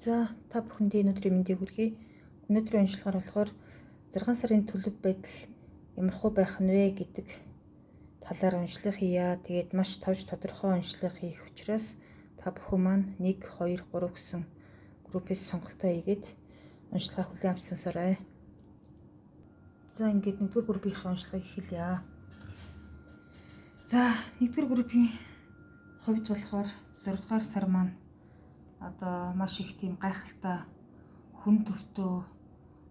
За та бүхэндээ өнөөдрийн мэндийг хүргэе. Өнөөдрийн уншлагаар болохоор 6 сарын төлөв байдал ямархуу байх нь вэ гэдэг талаар уншлага хийя. Тэгээд маш товч тодорхой уншлага хийх учраас та бүхэн маань 1, 2, 3 гэсэн группээс сонголтоо хийгээд уншлагаа хүлээн авч сонсоорой. За ингээд 1-р группийн уншлагыг эхэлье. За 1-р группийн хувьд болохоор 6-р сар маань одоо маш их тийм гайхалтай хүн төвтөө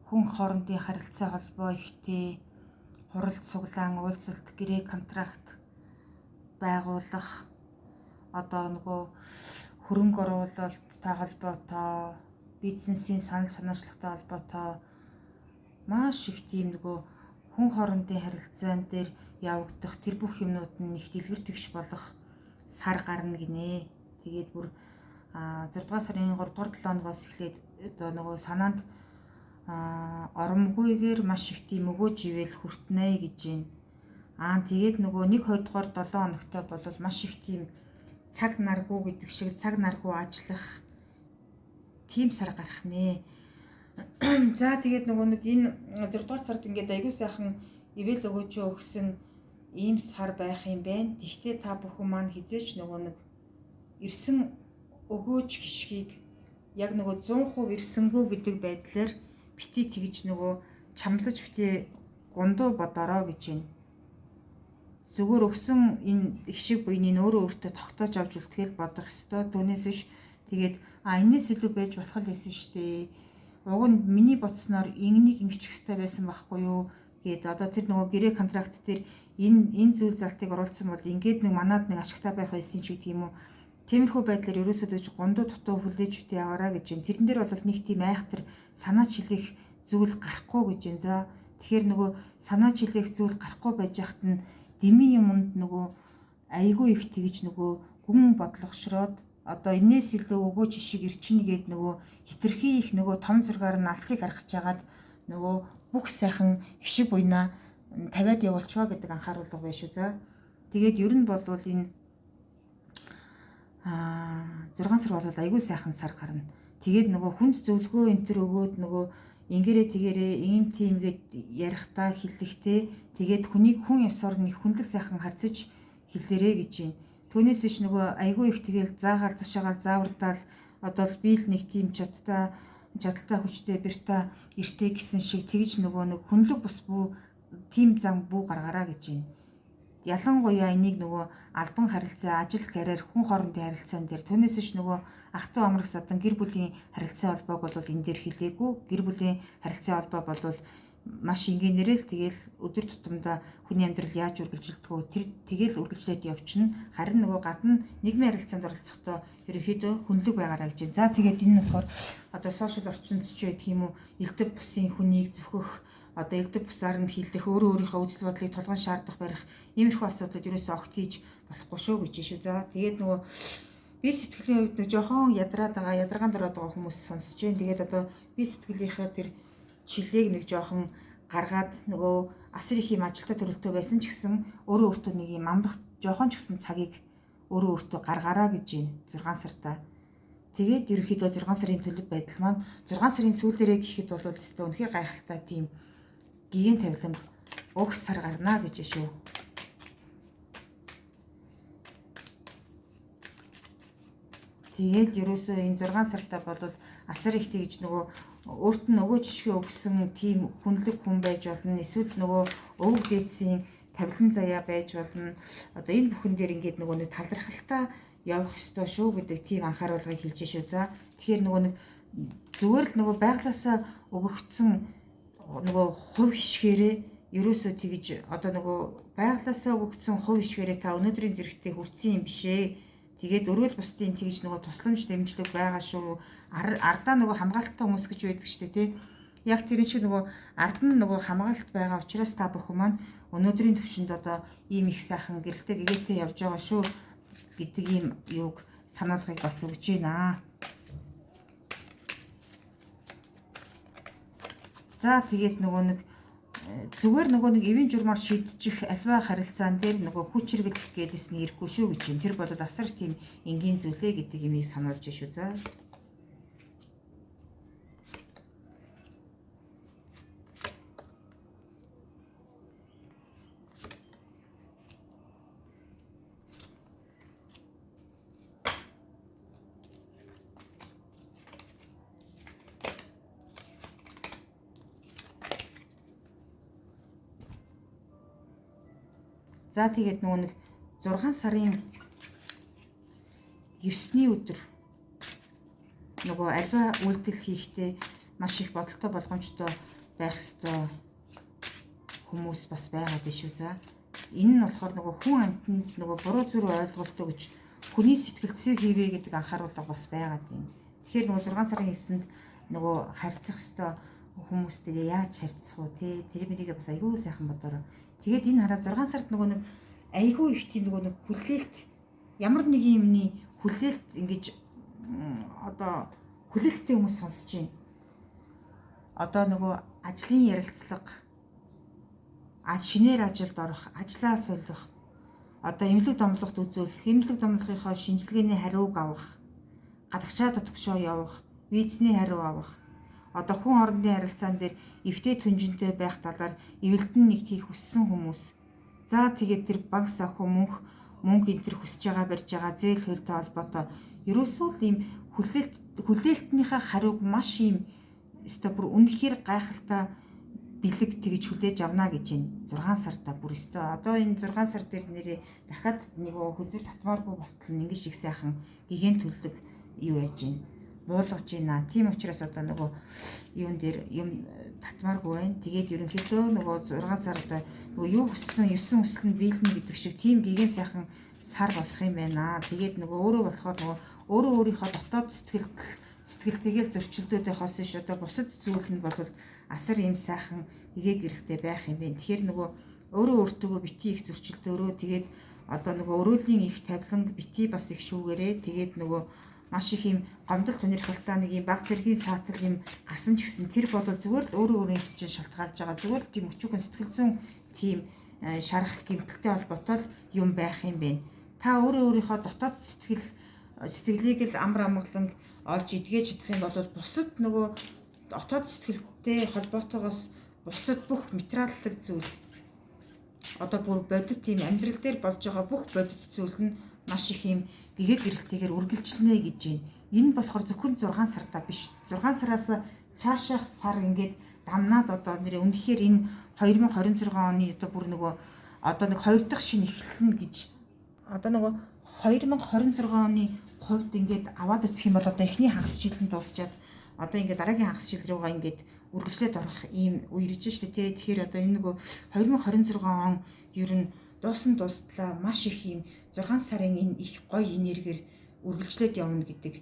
хүн хоорондын харилцаа холбоо ихтэй хуралд цуглаан уулзалт гэрээ контракт байгуулах одоо нөгөө хөрөнгө оруулалттай холбоотой бизнесийн санал санаачлагтай холбоотой маш их тийм нөгөө хүн хоорондын харилцаан дээр явагдах тэр бүх юмнууд нь их дэлгэр тэгш болох сар гарна гинэ. Тэгээд бүр 6 дугаар сарын 3 дугаар 7 хоногоос эхлээд одоо нөгөө санаанд оромгүйгээр маш их тийм өгөөж ивэл хүртнэ гэж байна. Тэгээд нөгөө 1-2 дугаар 7 хоногтой бол маш их тийм цаг наргүй гэдэг шиг цаг наргүй ажиллах тийм сар гарах нэ. За тэгээд нөгөө нэг энэ 6 дугаар сард ингээд аягүй сайхан ивэл өгөөж өгсөн ийм сар байх юм байна. Тэгвэл та бүхэн маань хизээч нөгөө нэг ирсэн өгөөж гიშгийг яг нөгөө 100% ирсэнгүү гэдэг байдлаар бити тэгж нөгөө чамлаж бити гундуу бодороо гэж байна. Зүгээр өгсөн энэ гიშиг буйныг өөрөө өөртөө тогтоож авч үлдэхэл бодох ёстой. Түүнээс ш тэгээд энэс илүү байж болох л байсан шүү дээ. Уг нь миний бодсноор ингэнийг ингэчих хэрэгтэй байсан байхгүй юу гээд одоо тэр нөгөө гэрээ контракт дээр энэ зүйл залтыг оруулсан бол ингээд нэг манад нэг ашигтай байх байсан ч гэдэг юм уу. Тиймэрхүү байдлаар ерөөсөө дөж гундуу дутуу хүлээж үтэй яваараа гэж байна. Тэрэн дээр бол нэг тийм айхтар санаач хэлэх зүйл гарахгүй гэж байна. За тэгэхээр нөгөө санаач хэлэх зүйл гарахгүй байж хат нь дэмий юмд нөгөө айгүй их тэгж нөгөө гүн бодлогошроод одоо энэс илүү өгөөж шиг ирчин гээд нөгөө хитрхи их нөгөө том зургаар нь алсыг харгаж хагаад нөгөө бүх сайхан гişиг буйнаа тавиад явуулчваа гэдэг анхааруулга байна шүү. За тэгээд ер нь бол энэ 6 сар бол айгүй сайхан сар гарна. Тэгээд нөгөө хүнд зөвлөгөө энэ төр өгөөд нөгөө ингэрээ тэгэрээ ийм тийм гээд ярихдаа хэлэхтэй тэгээд хүнийг хүн ёсоор нэг хүнлэг сайхан харьцаж хэлээрээ гэж байна. Түүнээс иш нөгөө айгүй их тэгэл заагаал тушаагаал заавардаал одоо л би л нэг тийм чадaltaй хүчтэй бэрта эртээ гэсэн шиг тэгж нөгөө нэг хүнлэг бус бүү тийм зам бүү гаргараа гэж байна. Ялангуяа энийг нөгөө албан харилцаа, ажил карьер, хүн хоорондын харилцаан дээр түүнээс ш нөгөө ах トゥ амрах садан гэр бүлийн харилцаа холбоог бол энэ дээр хэлээгүй. Гэр бүлийн харилцаа холбоо бол маш энгийнээрээ л тэгэл өдөр тутамдаа хүний амьдрал яаж үргэлжилдэг вэ? Тэр тэгэл үргэлжлээд явчихна. Харин нөгөө гадна нийгмийн харилцаанд оролцохдоо ерөөхдөө хүнлэг байгаараа гэж байна. За тэгээд энэ нь болохоор одоо сошиал орчинд ч гэх юм уу, элдв бусын хүнийг зөвхөх одоо элдв бусаар нь хилдэх өөрийнхөө үзэл бодлыг толгойн шаардах барих иймэрхүү асуудлууд ерөөсөө огт хийж болохгүй шүү гэж шүү. За тэгээд нөгөө би сэтгэлийн хувьд нэг жоохон ядаргаанд ороод байгаа хүмүүс сонсож байна. Тэгээд одоо би сэтгэлийнхаа тэр чилээг нэг жоохон гаргаад нөгөө асар их юм ажилтаа төрөлтөө байсан ч гэсэн өөртөө нэг юм амрах жоохон ч гэсэн цагийг өөртөө гаргаараа гэж байна 6 сартаа. Тэгээд ерөнхийдөө 6 сарын төлөв байдал маань 6 сарын сүүлээрээ гэхэд бол өстой үнэхээр гайхалтай тийм гигийн тавилан өгс сар гарнаа гэж шүү. Тэгээд ерөөсөө энэ 6 сартаа бол асар их тэгж нөгөө өөрт нь өгөөж ишгээ өгсөн тийм хүнлэг хүн байж болно. Эсвэл нөгөө өвөг дээдсийн тавилан заяа байж болно. Одоо энэ бүхэн дээр ингээд нөгөө нэг талархалтай явах ёстой шүү гэдэг тийм анхааруулгыг хэлж шүү. За тэгэхээр нөгөө нэг зүгээр л нөгөө байглаасаа өгөгдсөн нөгөө хувь хишгээрээ ерөөсөө тэгж одоо нөгөө байглаасаа өгөгдсөн хувь хишгээрээ та өнөөдрийн зэрэгтээ хүрсэн юм бишээ. Тэгээд өрөөл бусдын тэгж нөгөө тусламж дэмжлэг байгаа шүү. Ардаа нөгөө хамгаалттай хүмүүс гэж байдаг шүү дээ, тий. Яг тэр шиг нөгөө ард нь нөгөө хамгаалалт байгаа учраас та бүхэн маань өнөөдрийн төвшөнд одоо ийм их сайхан гэрэлтэй гэгээтэй явж байгаа шүү гэдэг ийм юуг сануулгыг бас өгч байна. За тэгээд нөгөө нэг зүгээр нөгөө нэг эвийн журмаар шийдчих альва харилцаан дээр нөгөө хүч хэрэглэх гэдээс нь ирэхгүй шүү гэж юм. Тэр бол асар тийм энгийн зүйлээ гэдэг юмыг сануулж шүү. За За тэгээд нөгөө нэг 6 сарын 9-ний өдөр нөгөө альва үйлдэл хийхдээ маш их бодолтой болгоомжтой байх ёстой хүмүүс бас байгаа биш үү. За энэ нь болохоор нөгөө хүн амьтанд нөгөө буруу зүрх ойлголтоо гэж хүний сэтгэлзээ хийвэ гэдэг анхааруулга бас байгаа юм. Тэгэхээр нөгөө 6 сарын 9-нд нөгөө харьцах ёстой хүмүүстэйгээ яаж харьцах уу те тэр мэрийгээ бас айгүй сайхан бодороо. Тэгээд энэ хараа 6 сард нөгөө нэг айгүй их тийм нөгөө нэг хүлээлт ямар нэг юмны хүлээлт ингэж одоо хүлээлттэй хүмүүс сонсож байна. Одоо нөгөө ажлын ярилцлага, шинээр ажилд орох, ажлаа солих, одоо эмнэлэг домлогт үзүүлэх, эмнэлэг домлогынхоо шинжилгээний хариуг авах, гадагшаа дотгошоо явах, визний хариу авах. Одоо хүн хоорондын харилцаан дээр эвтэй түнжинтэй байх талаар эвэлтэн нэг тийх хүссэн хүмүүс. За тэгээд тэр банк санхүү мөнгө энэ төр хүсэж байгаа барьж байгаа зээл хөлтэй холбоотой ерөөсөө л ийм хүлээлтнийхээ хариуг маш ийм өстой бүр үнэхээр гайхалтай бэлэг тэгж хүлээж авна гэж байна. 6 сартаа бүр өстой. Одоо энэ 6 сар дээр нэрээ дахиад нэг хөзөр татмааргүй болтол нь ингэж их сайхан гигэн төлөг юу яаж байна. Буулгаж байна. Тийм учраас одоо нөгөө юун дээр юм татмааргүй байна. Тэгээд ерөнхийдөө нөгөө 6 сард нөгөө юу хүссэн 9 хүслэнд биелнэ гэдэг шиг тийм гигэн сайхан сар болох юм байна. Тэгээд нөгөө өөрөө болохоор нөгөө өөрөө өөрийнхөө дотоод сэтгэлтэйгээр зөрчилдөөд байхаас ш одоо бусад зүйл нь бол асар юм сайхан эгээ гэрэлтэй байх юм байна. Тэгэхээр нөгөө өөрөө өөртөө бити их зөрчилдөөрөө тэгээд одоо нөгөө өрөөлийн их тавиланг бити бас их шүүгээрээ тэгээд нөгөө маш их юм гомдол тунирхалтай нэг юм баг зэргийн саатал юм гарсан ч гэсэн тэр бол зүгээр л өөрөө өөрөөс чинь шалтгаалж байгаа. Зүгээр л тийм өчүүхэн сэтгэл зүйн тийм шарах гэмтэлтэй холбоотой юм байх юм байна. Та өөрөө өөрийнхөө дотоод сэтгэлийг л амар амгалан олж идгээж чадах юм бол бусад нөгөө дотоод сэтгэлтэй холбоотойгоос бусад бүх материаллык зүйл одоо бүр бодит тийм амьдрал дээр болж байгаа бүх бодит зүйл нь маш их юм гэгээ гэрэлтэйгээр үргэлжлэнэ гэж байна. Энэ болохоор зөвхөн 6 сартаа биш. 6 сараас цаашаах сар ингээд дамнаад одоо нэр үнэхээр энэ 2026 оны одоо бүр нөгөө одоо нэг 2 дахь шинэ эхлэн гэж одоо нөгөө 2026 оны хувьд ингээд аваад үзэх юм бол одоо эхний хагас жил нь дуусчаад одоо ингээд дараагийн хагас жил руугаа ингээд үргэлжлээд орох ийм үе ирж штэ тий. Тэгэхээр одоо энэ нөгөө 2026 он ер нь дуустлаа маш их ийм 6 сарын энэ их гоё энергиэр үргэлжлээд явна гэдэг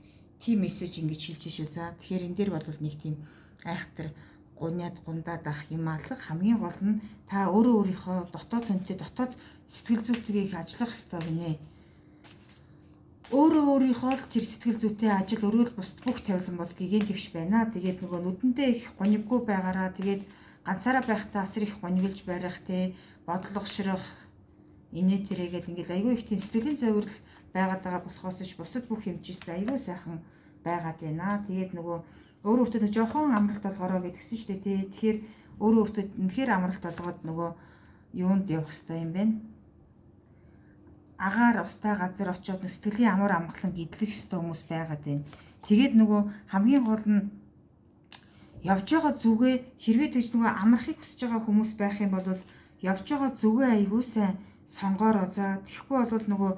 тийм мессеж ингэж хэлж шүү. За тэгэхээр энэ дээр бол нэг тийм айхтар гундаад ах юм алга хамгийн гол нь та өөрөө өөрийнхөө дотоод хүнтэй дотоод сэтгэл зүйтэйгээ их ажиллах хэрэгтэй гинэ. Өөрөө өөрийнхөө тэр сэтгэл зүйтэй ажил өрөөл бусд бүх тавилан бол гигэн тэгш байна. Тэгээд нөгөө нүдэндээ их гониггүй байгаараа тэгээд ганцаараа байхдаа асар их гониглж барих те бодол огшрох инээ тэрэгээд ингээл айгүй их тийм сэтгэлийн зовирл байгаад байгаа болохоос ш бусад бүх хэмжээстэй айгүй сайхан байгаад байна. Тэгээд нөгөө өөрөө өөртөө нэг жоохон амралт болгороо гэдгсэн шүү дээ тий. Тэгэхээр өөрөө өөртөө үнэхээр амралт болгоод нөгөө юунд явах хэрэгтэй юм бэ? Агаар устай газар очиод сэтгэлийн амар амгалан гидлэх ёстой хүмүүс байгаад байна. Тэгээд нөгөө хамгийн гол нь явж байгаа зүгээ хэрвээ тэгж нөгөө амрахыг хүсэж байгаа хүмүүс байх юм бол явж байгаа зүгээ айгүй сайн сонгоороо. За тэгэхгүй бол нөгөө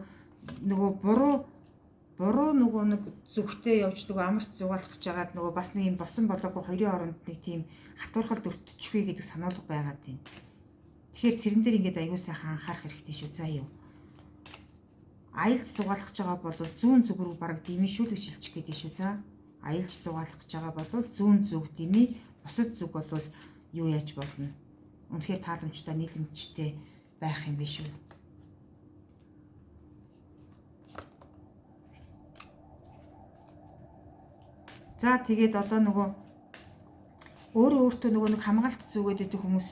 буруу нөгөө нэг зүгтээ явж нөгөө амарч зугаалах гэж байгаад нөгөө бас нэг юм болсон болоогүй хоёрын оронд нэг тийм хатуурхал өртчихвээ гэдэг сануулга байгаад байна. Тэгэхээр тэрэн дээр ингээд айгүй сайхан анхаарах хэрэгтэй шүү. За юу. Аялж зугаалах гэж байгаа бол зүүн зүг рүү бараг димишүүлэг шилжих гэдэг шүү. За аялж зугаалах гэж байгаа бол зүүн зүг дими, бусад зүг бол юу яаж болно? Үнэхээр тааламжтай, нийлэмжтэй байх юм биш үү? За тэгээд одоо нөгөө өөртөө нөгөө нэг хамгаалт зүгээд идэх хүмүүс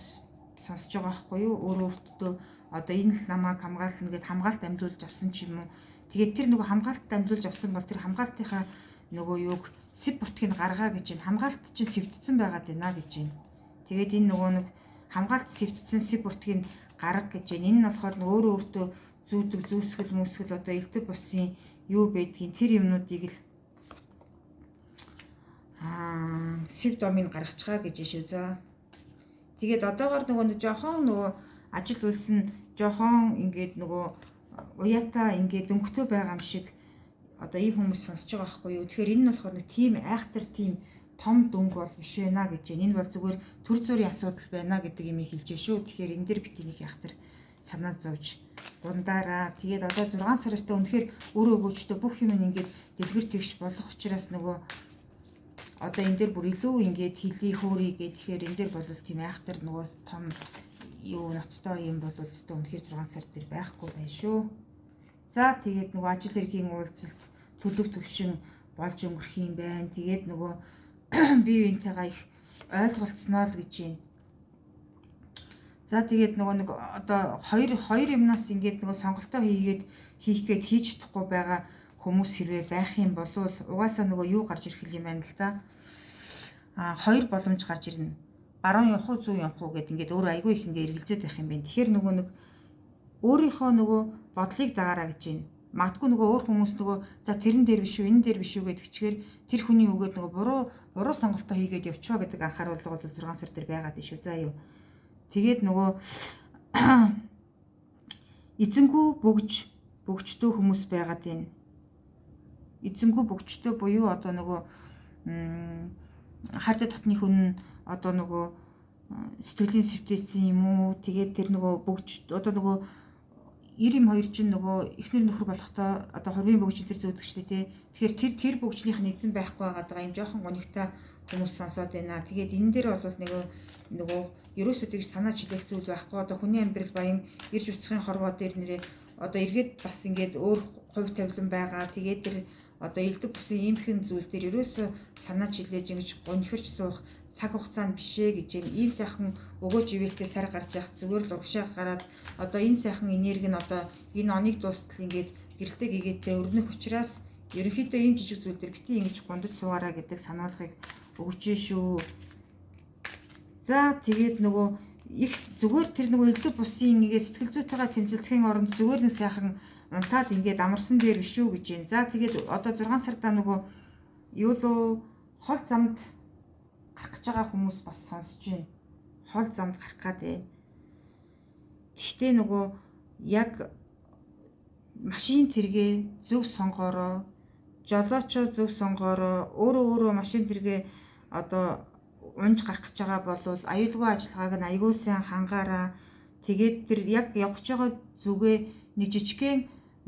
сонсож байгаа байхгүй юу? Өөртөө одоо энэ л намайг хамгаална гэд хамгаалт амьдуулж авсан ч юм уу. Тэгээд тэр нөгөө хамгаалт амьдуулж авсан бол тэр хамгаалтынхаа нөгөө юуг сэв бүртгийг гаргаа гэж байна. Хамгаалт чинь сэвдсэн байгаад байна гэж байна. Тэгээд энэ нөгөө нэг хамгаалт сэвдсэн сэв бүртгийг гарга гэж байна. Энэ нь болохоор өөртөө зүүдэг зүүсгэл мүсгэл одоо элдв бусын юу байдгийг тэр юмнуудыг л сэв домыг гаргачихаа гэж шүү. За тэгээд одоогоор нөгөө жоохон нөгөө ажил үйлс нь жохон ингээд нөгөө уяатаа ингээд дөнгөтэй байгаа юм шиг одоо ийм хүмүүс сонсож байгаа байхгүй юу. Тэгэхээр энэ нь болохоор нэг тийм айхтар тийм том дөнгө бол биш байна гэж байна. Энэ бол зүгээр төр зүрийн асуудал байна гэдэг юм хэлж байна шүү. Тэгэхээр энэ дээр бити нэг айхтар санаа зовж дундаараа. Тэгээд одоо 6 сараас та үнэхээр өөрөө өгөөжтэй бүх юм ингээд дэлгэр тэгш болох учраас нөгөө одоо энэ дээр бүр илүү ингээд хилий хөөрий гэхээр энэ дээр бол тийм айхтар нөгөө том юу ноцтой юм бол өстой үнэхээр 6 сар дээр байхгүй байна шүү. За тэгээд нөгөө ажил хэргийн уулзалт төлөв төвшин болж өнгөрөх юм байна. Тэгээд нөгөө бие биентэйгээ их ойлголцсноо л гэж байна. За тэгээд нөгөө нэг одоо хоёр юмнаас ингээд нөгөө сонголтоо хийх гээд хийж чадахгүй байгаа хүмүүс хэрвээ байх юм бол угаасаа нөгөө юу гарч ирэх юм байна л да. Хоёр боломж гарч ирнэ. Баруун явах уу, зүүн явах уу гэд ингээд өөрөө айгүй их ингээд эргэлзээд байх юм байна. Тэгэхээр нөгөө нэг өөрийнхөө нөгөө бодлыг дагаараа гэж байна. Магадгүй нөгөө өөр хүмүүс нөгөө за тэрэн дээр биш үү, энэ дээр биш үү гэдэг чигээр тэр хүний үгээд нөгөө буруу сонголтоо хийгээд явчихва гэдэг анхааруулга бол 6 сар дээр байгаад шүү. За юу. Тэгээд нөгөө эзэнгүү бөгчдөө хүмүүс байгаад байна. Эзэнгүү бөгчдөө буюу одоо нөгөө хард татны хүн одоо нөгөө сэтгэлийн сэвтээсэн юм уу? Тэгээд тэр нөгөө бөгч одоо нөгөө 92 чинь нөгөө эхнэр нөхөр болохдоо одоо хорвын бөгч тэр зөөдөг штэ тий. Тэгэхээр тэр бөгчнийх нь эзэн байхгүй байгаа юм жоохон гонигтай хүмүүс сонсоод байна. Тэгээд энэ дээр бол нөгөө ерөөсөө тэгж санаа чилээх зүйл байхгүй. Одоо хүний амьдрал баян ирж уцхын хорвоо дээр нэрээ одоо эргээд бас ингээд өөр хувь тавилан байгаа. Тэгээд тэр одоо элдв бүсийн иймхэн зүйл дээр ерөөсөө санаа чилээж ингэж гонхирч суух цаг хугацаанд бишээ гэж ийм сайхан өгөөж ивэлтэй сар гарч явах зүгээр л урагшаа гараад одоо энэ сайхан энерги нь одоо энэ оныг дуустал ингээд гэрэлтэй гэгээдтэй өрнөх учраас ерөнхийдөө ийм жижиг зүйл дээр бити ингэж гондож суугаараа гэдэг сануулгыг өгч шүү. За тэгээд нөгөө их зүгээр тэр нөгөө элдв бусын нэгээ сэтгэл зүйтэйгээ тэмцэлдэхин оронд зүгээр нэг сайхан унтаад ингээд амарсан дээр биш үү гэж байна. За тэгээд одоо 6 сардаа нөгөө юу лөө хол замд гарах гэж байгаа хүмүүс бас сонсож байна. Хол замд гарах гэдэг. Гэхдээ нөгөө яг машин тэргээ зөв сонгороо, жолоочоо зөв сонгороо, өөрөө машин тэргээ одоо унж гарах гэж байгаа бол аюулгүй ажиллагааг нь аюул сайн хангаараа. Тэгээд тэр яг явж байгаа зүгээ нэг жижигхэн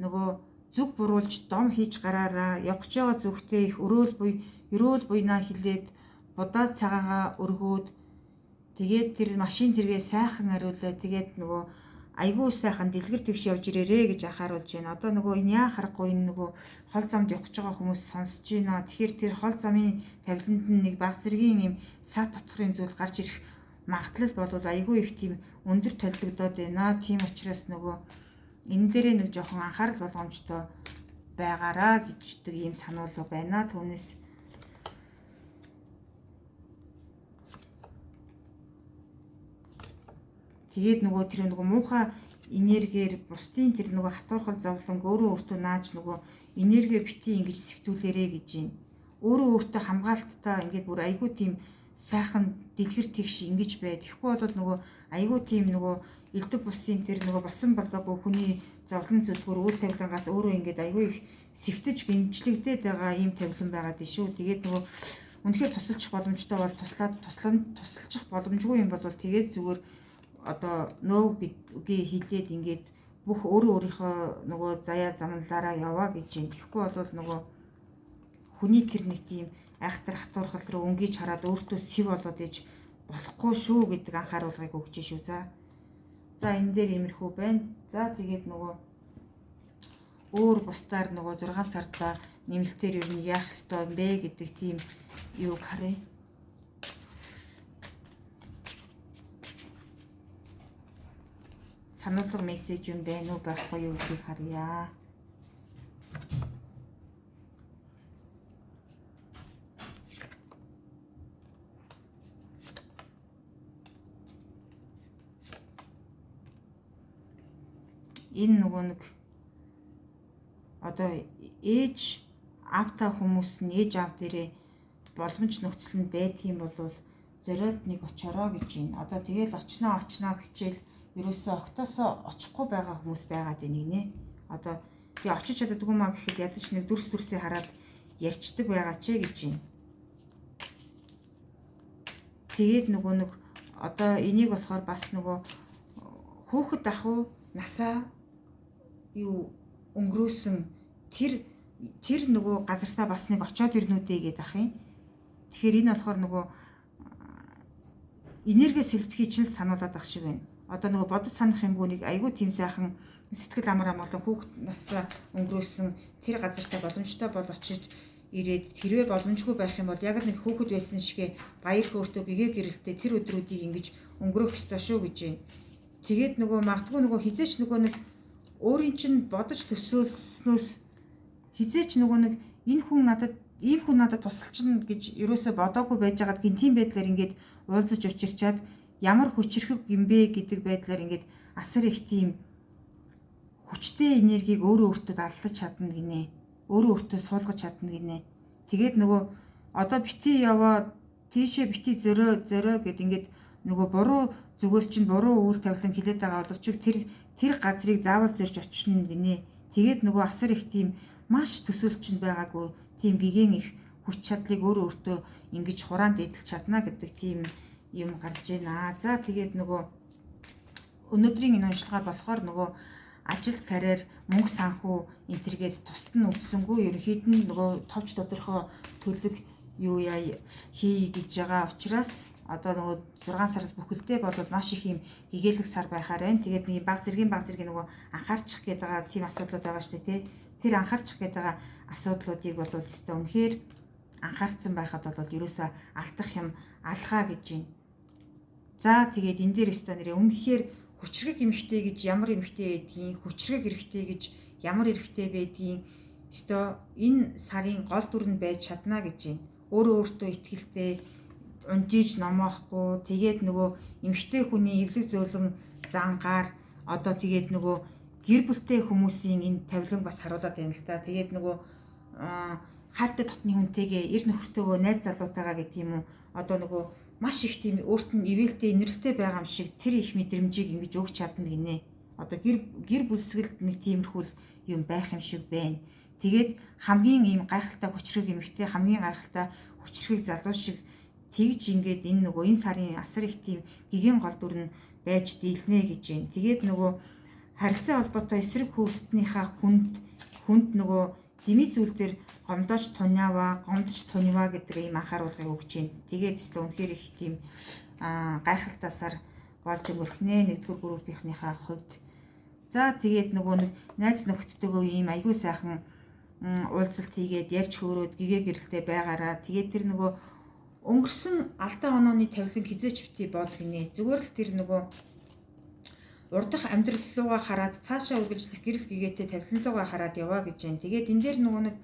нөгөө зүг буруулж дом хийж гараараа. Явж байгаа зүгтээ их өрөөл буйнаа хилээд будаа цагаагаа өргөөд тэгээд тэр машин тэргээ сайхан ариулаа. Тэгээд нөгөө айгүй сайхан дэлгэр тэгш явж ирээрээ гэж анхааруулж байна. Одоо нөгөө энэ яа харахгүй энэ нөгөө хол замд явж байгаа хүмүүс сонсож байна. Тэгэхээр тэр хол замын тавиланд нь нэг баг зэргийн юм сат дотхорын зүйл гарч ирэх магадлал бол айгүй их тийм өндөр толигдоод байна. Тийм учраас нөгөө энэ дээрээ нэг жоохон анхаарал болгоомжтой байгаараа гэждэг ийм сануулга байна. Түүнээс тэгээд нөгөө тэр нөгөө муухай энергиэр бусдын тэр нөгөө хатуурхал зовлонг өөрөө өөртөө нааж нөгөө энерги бити ингэж сэвтүүлээрэ гэж байна. Өөрөө өөртөө хамгаалттай ингээд бүр айгүй тийм сайхан дэлгэр тэгш ингэж бай. Тэгэхгүй бол нөгөө айгүй тийм нөгөө элдв бусын тэр нөгөө болсон болоогүй хүний зовлон зөвлгөр үйл тавилангаас өөрөө ингээд айгүй их сэвтэж гинжлэгдээд байгаа ийм тавилан байгаад шүү. Тэгээд нөгөө үнэхээр тусалчих боломжтой бол тусалчих боломжгүй юм бол тэгээд зүгээр одоо нөө гэдгээ хилээд ингээд бүх өөрийнхөө нөгөө заяа замналаараа яваа гэж юм. Тэгэхгүй бол нөгөө хүний тэр нэг тийм айхтар хатуурхал руу өнгийж хараад өөртөө сэв болоод иж болохгүй шүү гэдэг анхааруулгыг өгч шүү. За энэ дээр иймэрхүү байна. За тэгээд нөгөө өөр бусдаар нөгөө 6 сарда нэмэлтээр юу нь яах ёстой юм бэ гэдэг тийм юу харъя. Сануулга мессеж юм байна уу байхгүй юу гэдгийг харъя. Энэ нөгөө нэг одоо ээж автаа хүмүүс нь ээж аав дээрээ боломж нөхцөл нь байдгийн бол зориод нэг очороо гэж байна. Одоо тэгэл очноо хичээл ерөөсөө огтоосоо очихгүй байгаа хүмүүс байгаад байна гинэ. Одоо тэгээ очиж чаддаггүй маа гэхэд ядаж нэг дүрсээ хараад ярьцдаг байгаа ч гэж юм. Тэгээд нөгөө нэг одоо энийг болохоор бас нөгөө хүүхэд ахуй насаа юу өнгөрөөсөн тэр нөгөө газартаа бас нэг очоод ирнүүдээ гээд ах юм. Тэгэхээр энэ болохоор нөгөө энерги сэлбэхий чинь сануулад ах шиг байна. Одоо нөгөө бодож санах юмгүй нэг айгүй тийм сайхан сэтгэл амар амгалан хүүхэд насаа өнгөрөөсөн тэр газартаа боломжтой бол очиж ирээд хэрвээ боломжгүй байх юм бол яг л нэг хүүхэд байсан шигэ баяр хөөртөө гэгээ гэрэлтэй тэр өдрүүдийг ингэж өнгөрөөх ёстой шүү гэж байна. Тэгээд нөгөө магадгүй нөгөө хизээч нөгөө нэг өөрийн чинь бодож төсөөлснөөс хизээч нөгөө нэг энэ хүн надад тусалчихна гэж ерөөсө бодоогүй байжгаад гинтийн байдлаар ингээд уулзаж учирчаад ямар хүчрхэг юм бэ гэдэг байдлаар ингээд асар их тийм хүчтэй энергийг өөрөө өөртөө даллаж чадна гинэ. Өөрөө өөртөө суулгаж чадна гинэ. Тэгээд нөгөө одоо бити яваа тийшээ бити зөрөө гэд ингээд нөгөө буруу зүгээс чинь буруу үйл тавилан хилээд байгаа боловч тэр газрыг заавал зорж очно гинэ. Тэгээд нөгөө асар их тийм маш төсөөлч байгаагүй тийм гигэн их хүч чадлыг өөрөө өөртөө ингэж хураанд эдэлж чадна гэдэг тийм юм гарч байна. За тэгээд нөгөө өнөөдрийн энэ уншилгаа болохоор нөгөө ажил карьер мөнгө санхүү энтергээд тусад нь үдсэнгүй ерөнхийд нь нөгөө товч тодорхой төлөв юу яа хий гэж байгаа учраас одоо нөгөө 6 сард бүхэлдээ болоод маш их юм гэгээлэг сар байхаар байна. Тэгээд нэг баг зэргийн нөгөө анхаарчих гээд байгаа тийм асуудлууд байгаа шүү дээ. Тэр анхаарчих гээд байгаа асуудлуудыг бол өстой үнэхээр анхаарсан байхад бол ерөөсөө алдах юм алгаа гэж байна. За тэгээд энэ дээр өстой нэрээ үнэхээр хүчрэг эмхтэй гэж ямар эмхтэй байдгийг, хүчрэг эрэгтэй гэж ямар эрэгтэй байдгийг өстой энэ сарын гол дүр нь байж чадна гэж байна. Өөрөө өөртөө итгэлтэй унжиж номоохгүй тэгээд нөгөө эмхтэй хүний эвлэг зөөлөн зангаар одоо тэгээд нөгөө гэр бүлтэй хүмүүсийн энэ тавилан бас харуулад байна л да. Тэгээд нөгөө хайртай дотны хүнтэйгээ эр нөхөртөөгөө найз залуутайгаа гэх юм уу одоо нөгөө маш их тийм өөрт нь ивэлтэй инэрлтэй байгаа юм шиг тэр их мэдрэмжийг ингэж өгч чадна гинэ. Одоо гэр бүлсгэлд нэг тиймэрхүү юм байх юм шиг байна. Тэгээд хамгийн ийм гайхалтай хүчрэг эмэгтэй хамгийн гайхалтай хүчрэг залуу шиг тэгж ингээд энэ нөгөө энэ сарын асар их тийм гигэн гол дүр нь байж дийлнэ гэж байна. Тэгээд нөгөө харилцаа холбоотой эсрэг хүүхднийхээ хүнд нөгөө дими зүйл дээр гомдож туняваа гэдэг ийм анхааруулгыг өгч байна. Тэгээд өстө үнэхээр их тийм гайхалтасаар болж өнгөрхнээ нэгдүгээр группийнхнийхээ хувьд. За тэгээд нөгөө нэг найз нөхдөдөө ийм аягүй сайхан уулзалт хийгээд ярьж хөөрөөд гэгээ гэрэлтэй байгаараа тэгээд тэр нөгөө өнгөрсөн алдаа онооны тавилан хизээч бити бол гинэ. Зүгээр л тэр нөгөө урдах амьдрал руугаа хараад цаашаа үргэлжлэх гэрэл гэгээтэй тавилан руугаа хараад яваа гэж байна. Тэгээд энэ дээр нөгөө нэг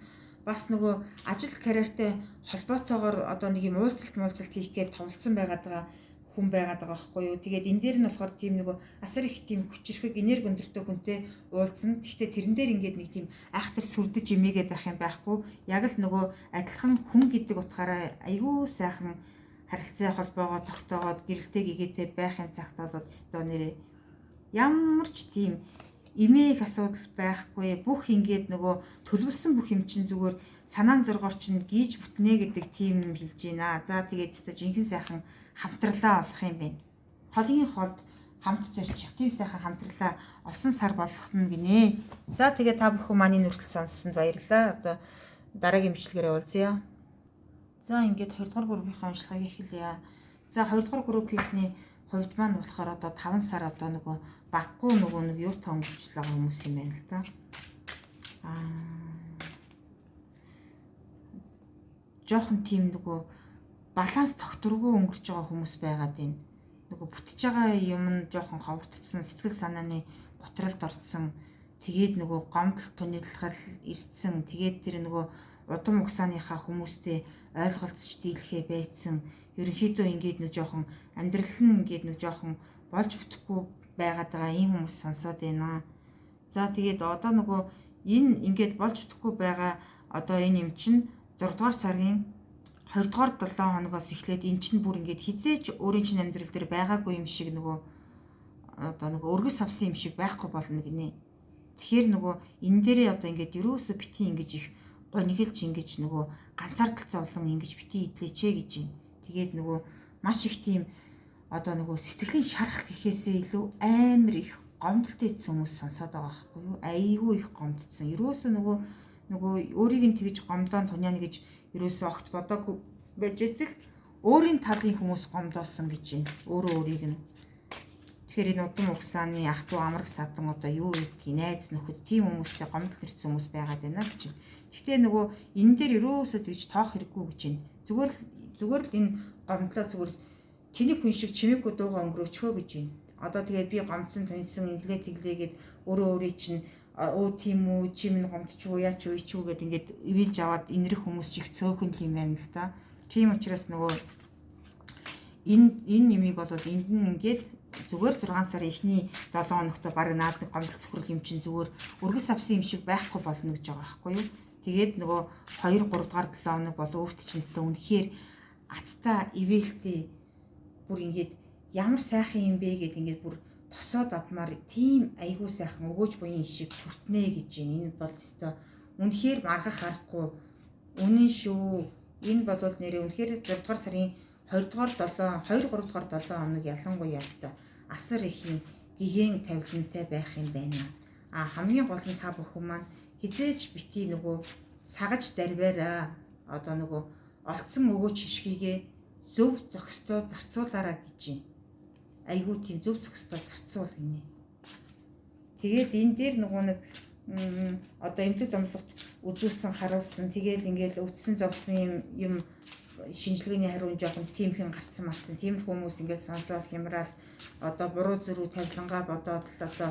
бас нөгөө ажил карьертэй холбоотойгоор одоо нэг юм уулзалт хийх гээд товлцсон байгаа хүн байгаад байгаа байхгүй юу. Тэгээд энэ дээр нь болохоор тийм нөгөө асар их тийм хүчрхэг энерги өндөртэй хүнтэй уулзсан. Гэхдээ тэрэн дээр ингээд нэг тийм айхтар сүрдэж имээгээд байх юм байхгүй. Яг л нөгөө адилхан хүн гэдэг утгаараа айгүй сайхан харилцаа холбоогоо тогтоогоод гэрэлтэй гэгээтэй байхын цагт бол өстой нэрээ ямар ч тийм эмээх асуудал байхгүй. Бүх ингээд нөгөө төлөвлөсөн бүх юм чинь зүгээр санаан зоргоор чинь гийж бүтнэ гэдэг тийм юм хэлж байна. За тэгээд өстой жинхэнэ сайхан хамтралаа олох юм байна. Холын холд хамт зорчих тийм сайхан хамтралаа олсон сар болох нь гинэ. За тэгээд та бүхэн маань энэ үргэлжлэл сонссонд баярлалаа. Одоо дараагийн бичлэгээрээ уулзъя. За ингээд 2 дугаар группийн уншлагыг эхэлье. За 2 дугаар группийнхний хувьд маань болохоор одоо 5 сар одоо нөгөө баггүй нөгөө нэг юутай өнгөрч байгаа хүмүүс юм байна л да. Жохон тийм нөгөө баланс тогтворгүй өнгөрч байгаа хүмүүс байгаад байна. Нөгөө бүтэж байгаа юм нь жоохон ховортцсон, сэтгэл санааны готролд орцсон. Тэгээд нөгөө гомдол тунилгал ирсэн. Тэгээд тэр нөгөө удам угсааныхаа хүмүүстэй ойлголцож дийлэхээ байцсан. Ерөнхийдөө ингээд нэг жоохон амьдрал нь ингээд нэг жоохон болж бүтэхгүй байгаад байгаа ийм хүмүүс сонсоод байна. За тэгээд одоо нөгөө энэ ингээд болж бүтэхгүй байгаа одоо энэ юм чинь 6 дугаар сарын 2 дугаар 7 хоногоос эхлээд эн чинь бүр ингээд хизээч өөрийн чинь амьдрал дээр байгаагүй юм шиг нөгөө одоо нөгөө өргөс авсан юм шиг байхгүй болно гинэ. Тэгэхээр нөгөө энэ дээрээ одоо ингээд ерөөсө бити ингэж их гонигэлж ингэж нөгөө ганцаардал зовлон ингэж бити идлээч гэж юм. Тэгээд нөгөө маш их тийм одоо нөгөө сэтгэлийн шарах гэхээсээ илүү амар их гомдолтой хүмүүс сонсоод байгаа байхгүй юу? Айгүй их гомдсон. Ерөөсө нөгөө өөрийг нь тэгж гомдоон туняана гэж ерөөсө огт бодоогүй байж итэл өөрийн талын хүмүүс гомдоосон гэж юм. Өөрөө өөрийг нь. Тэгэхээр энэ удам угсааны ах トゥ амраг садан одоо юу гэдгийг найз нөхөд тийм хүмүүстэй гомдол ирсэн хүмүүс байгаад байна гэж байна. Гэхдээ нөгөө энэ дээр ерөөсөө тэгж тоох хэрэггүй гэж байна. Зүгээр л энэ гомдлоо зүгээр тэний хүн шиг чимээгүй дууга өнгөрөөчхөө гэж байна. Одоо тэгээд би гомдсон тунсан инглээ тэглээгээд өөрөө чинь тийм үү чи минь гомдчихгүй яач уу ичүү гэд ингээд ивэлж аваад инэрх хүмүүс ч их цөөхөн юм байна л та. Тийм учраас нөгөө энэ нэмийг бол энд нь ингээд зүгээр 6 сарын эхний 7 хоногт баг наадны гомдол цөхрөл юм чинь зүгээр өргөс авсан юм шиг байхгүй болно гэж байгаа байхгүй юу. Тэгээд нөгөө 2 3 дугаар 7 хоног бол өөрт чинь үнэхээр ацтай ивэлтэй бүр ингээд ямар сайхан юм бэ гэд ингээд бүр тосоод авмаар тийм айгүй сайхан өгөөж буян шиг хүртнэ гэж байна. Энэ бол өстой үнэхээр маргах аргагүй үнэн шүү. Энэ бол нэрээ үнэхээр 6 дугаар сарын 2 дугаар 7 2 3 дугаар 7 хоног ялангуяа өстой асар их юм гигэн тавилантай байх юм байна. Хамгийн гол нь та бүхэн маань хизээж бити нөгөө сагаж дарваараа одоо нөгөө олцсон өгөөч шишгийгээ зөв зохистой зарцуулаарай гэж байна. Айгүй тийм зөв зохистой зарцуул гинэ. Тэгээд энэ дээр нөгөө нэг одоо эмдэг домлогт үзүүлсэн харуулсан тэгээл ингээл өвдсөн зовсон юм шинжилгээний хариу жоохон тиймхэн гарцсан марцсан тиймэрхүү хүмүүс ингээл сонсоод хямраал одоо буруу зөрүү тавилангаа бодоод л одоо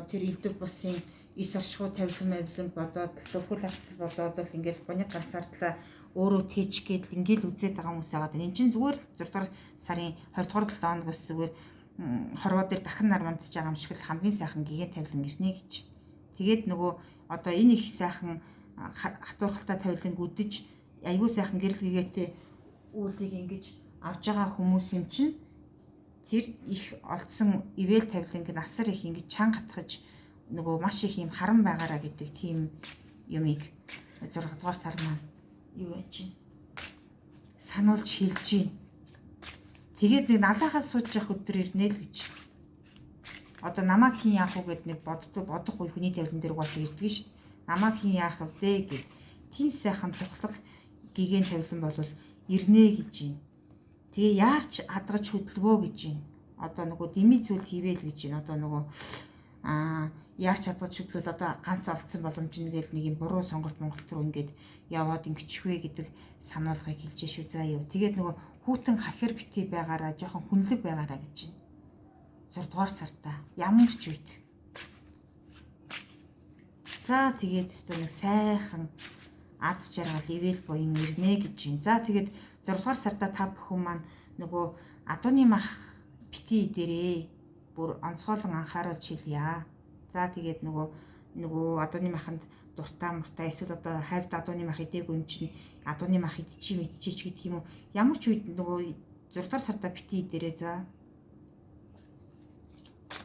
тэр элдв бусын ис оршихуй тавилан бодоод л өхөл авцал бодоод л ингээл гоник ганцаардлаа өөрөө тээчгээд л ингээл үзээд байгаа хүмүүс байгаа. Энэ чинь зүгээр л 6 дугаар сарын 20 дугаар 7 хоногоос зүгээр хорвоо дээр дахин нар мандж байгаа юм шиг л хамгийн сайхан гигэн тавилан ирнэ гэж. Тэгээд нөгөө одоо энэ их сайхан хатуурхалтай тавиланг үдэж айгүй сайхан гэрэл гэгээтэй үүлийг ингэж авж байгаа хүмүүс юм чинь тэр их олдсон ивэл тавиланг нь асар их ингэж чанга хатгаж нөгөө маш их юм харан байгаараа гэдэг тийм юмыг 6 дугаар сар маань юу яж чинь сануулж хэлж чинь. Тэгээд нэг налахаас сууж явах өдөр ирнэ л гэж. Одоо намайг хийн яах вэ гэд нэг бодох үе хүний тавилан дээр угаасаа ирдэг шүү дээ. Намайг хийн яах вэ гэд тийм сайхан тухлах гигэн тавилан болвол ирнэ гэж юм. Тэгээ яарч адгаж хөдөлгөө гэж юм. Одоо нөгөө дими зүйл хийвэл гэж юм. Одоо нөгөө яарч адгаж хөдлөл одоо ганц олцсон боломж нэгэл нэг юм буруу сонголт Монголд руу ингээд яваад ингэчихвэ гэдэг сануулгыг хэлж шүү заа юу. Тэгээд нөгөө хүүтэн хахир бити байгаараа жоохон хүнлэг байгаараа гэж байна. 6 дугаар сартаа ямар ч үед. За тэгээд өстө нэг сайхан аз жаргал ивэл буян ирнэ гэж байна. За тэгээд 6 дугаар сартаа та бүхэн маань нөгөө адууны мах бити дээрээ бүр онцгойлон анхааруулж хэлье. За тэгээд нөгөө адууны маханд дуртай муртай эсвэл одоо хавьд адууны мах идээгүй юм чинь адууны мах идчихий мэдчихийч гэдэг юм уу. Ямар ч үед нөгөө 6 дугаар сартаа бити дээрээ за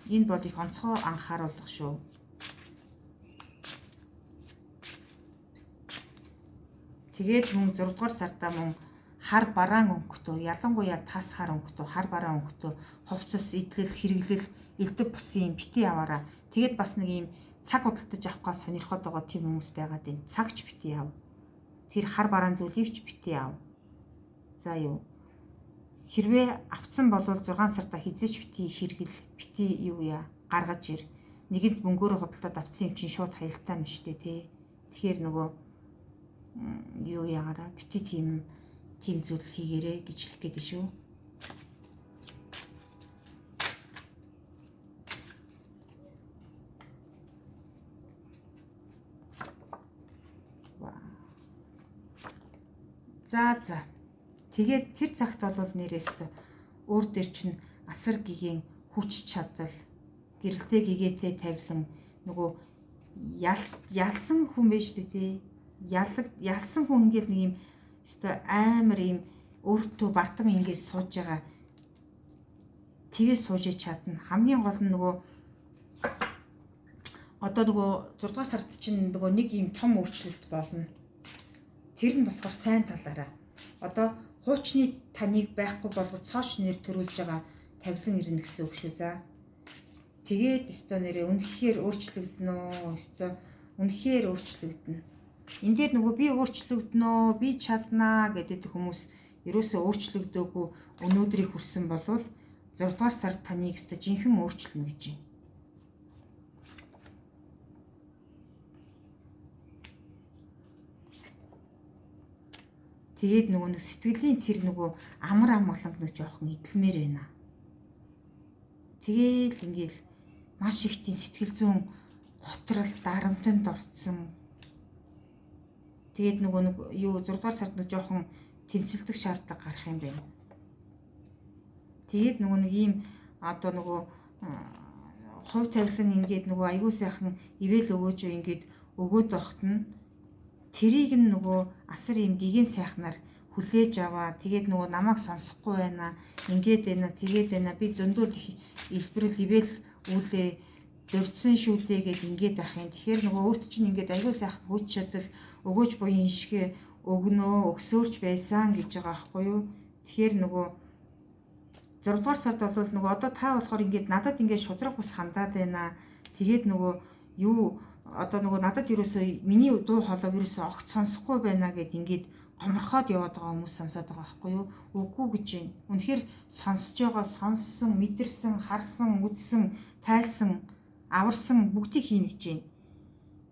энэ бол их онцгой анхааруулга шүү. Тэгээд мөн 6 дугаар сартаа мөн хар бараан өнгөтөө ялангуяа тас хар өнгөтөө хар бараан өнгөтөө хувцас идэл хэрэглэл элдв бусын бити аваараа. Тэгээд бас нэг юм цаг худалдаж авах гал сонирхоод байгаа тийм хүмүүс байгаад байна. Цагч бити ав. Тэр хар бараан зүйлийг ч бити ав. За юу. Хэрвээ авцсан болвол 6 сартаа хизээч бити хэрэгэл бити юу яа гаргаж ир. Нэгэнд мөнгөөрөө худалдаад авцсан юм чинь шууд хаялтаа нь штэ тий. Тэгэхээр нөгөө юу ягаараа бити тийм зүйл хийгээрэй гэж хэлэх гээд шүү. За. Тэгээд тэр цагт бол нэрээсээ өөр дээр чинь асар гигийн хүч чадал, гэрэлтэй гэгээтэй тавилан нөгөө ялсан хүн байж тээ. Ялсан хүн ингээл нэг юм өстой амар юм өөртөө бартам ингээд сууж байгаа тгээс сууж чадна. Хамгийн гол нь нөгөө одоо нөгөө 6 дугаар сард чинь нөгөө нэг юм том өөрчлөлт болно. Тэр нь болохоор сайн талаараа. Одоо хуучны таныг байхгүй болгож цоош нэр төрүүлж байгаа тавилан ирнэ гэсэн үг шүү. За. Тэгээд өстой нэрээ үнэхээр өөрчлөгдөнө. Өстой үнэхээр өөрчлөгдөнө. Энд дээр нөгөө би өөрчлөгдөнө, би чаднаа гэдэг хүмүүс ерөөсөө өөрчлөгдөөгүй өнөөдрийг хүрсэн болвол 6 дугаар сард таныг өстой жинхэнэ өөрчлөнө гэж байна. Тэгээд нөгөө нэг сэтгэлийн тэр нөгөө амар амгаланг нэг жоохон идэлмээр байна. Тэгээл ингээл маш их тийм сэтгэл зүйн готрол дарамтанд орцсон. Тэгээд нөгөө нэг юу 6 дугаар сард нэг жоохон тэмцэлдэх шаардлага гарах юм байна. Тэгээд нөгөө нэг ийм одоо нөгөө хувь тавилан ингээд нөгөө аягүй сайхан ивэл өгөөж ингээд өгөөд байхад нь тэрийг нь нөгөө асар юм гигэн сайхнаар хүлээж аваа. Тэгээд нөгөө намайг сонсохгүй байна. Ингээд байна. Тэгээд байна. Би зөндөө илбэрэл ивэл үлээ дурдсан шүү дээ гэж ингээд ах юм. Тэгэхээр нөгөө өөрт чинь ингээд аягүй сайхан хүч чадал өгөөж буян ишгэ өгнөө өгсөөрч байсан гэж байгаа аахгүй юу. Тэгэхээр нөгөө 6 дугаар сард бол нөгөө одоо та болохоор ингээд надад ингээд шудраг бус хандаад байна. Тэгээд нөгөө юу одоо нөгөө надад ерөөсөө миний дуу хоолойг ерөөсөө огт сонсохгүй байна гэд ингээд гоморхоод яваад байгаа хүмүүс сонсоод байгаа байхгүй юу? Үгүй гэж байна. Үнэхээр сонсож байгаа, сонссон, мэдэрсэн, харсан, үзсэн, тайлсан, аварсан бүгдийг хийнэ гэж байна.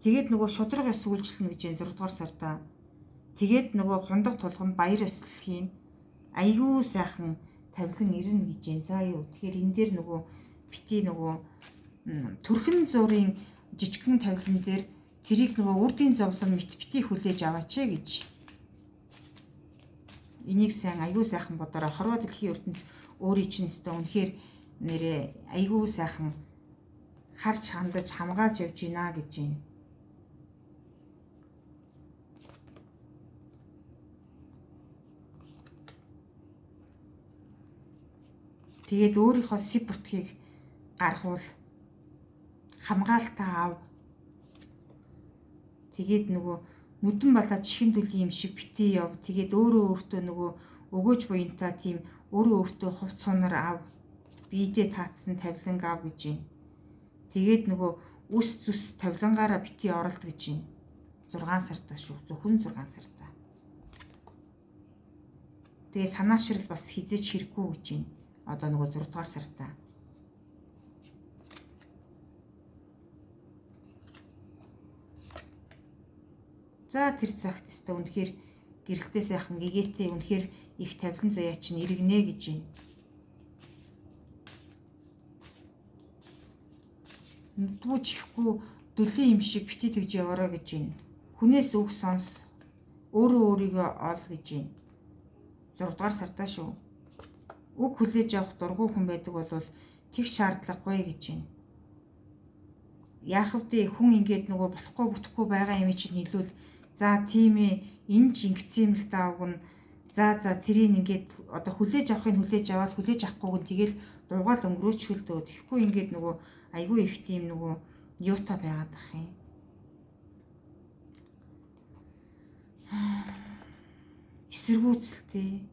Тэгээд нөгөө шудраг ёс үйлчлэнэ гэж байна 6 дугаар сардаа. Тэгээд нөгөө хундаг тулганд баяр ёслол хийн. Айгүй сайхан тавилан ирнэ гэж байна. За юу. Тэгэхээр энэ дээр нөгөө бити нөгөө төрхөн зургийн жижигхэн тавилан дээр тэрийг нөгөө үрдийн зовлон бити хүлээж аваач гэж. Энийг сайн аягүй сайхан бодороо хорвоо дэлхийн ертөнц өөрийн чинь өстой үнэхээр нэрээ аягүй сайхан харж хандаж хамгаалж явж гинэ гэж байна. Тэгээд өөрийнхөө сэв бүртгийг гаргуул. Хамгаалтаа ав. Тэгээд нөгөө нүдэн балаа чихэн төлийн юм шиг битий яв. Тэгээд өөрөө өөртөө нөгөө өгөөж буянтаа тийм өөрөө өөртөө хувц сунаар ав. Биедээ таацсан тавиланг ав гэж байна. Тэгээд нөгөө үс зүс тавилангаараа битий оролт гэж байна. 6 сартаа шүү. Зөвхөн 6 сартаа. Тэгээд санаашрал бас хизээч хэрэггүй гэж байна. Одоо нөгөө 6 дугаар сартаа. За тэр цагт өстой үнэхээр гэрэлтэй сайхан гэгээтэй үнэхээр их тавилан заяа чинь иргэнэ гэж байна. Нүдгүй чихгүй дөлийн юм шиг бити тэгж яваараа гэж байна. Хүнээс үг сонс өөрөө өөрийгөө ол гэж байна. 6 дугаар сартаа шүү. Үг хүлээж авах дургүй хүн байдаг бол тэг шаардлагагүй гэж байна. Яах вэ хүн ингээд нөгөө болохгүй бүтэхгүй байгаа юм чинь хэлвэл за тийм ээ энэ ч ингэсэн юм л даавгна. За тэрийг ингээд одоо хүлээж авахыг хүлээж аваад хүлээж авахгүйг нь тэгэл дуугаал өнгөрөөчхөл дөө. Тэгэхгүй ингээд нөгөө айгүй их тийм нөгөө юута байгаад ах юм. Эсэргүүцэлтэй.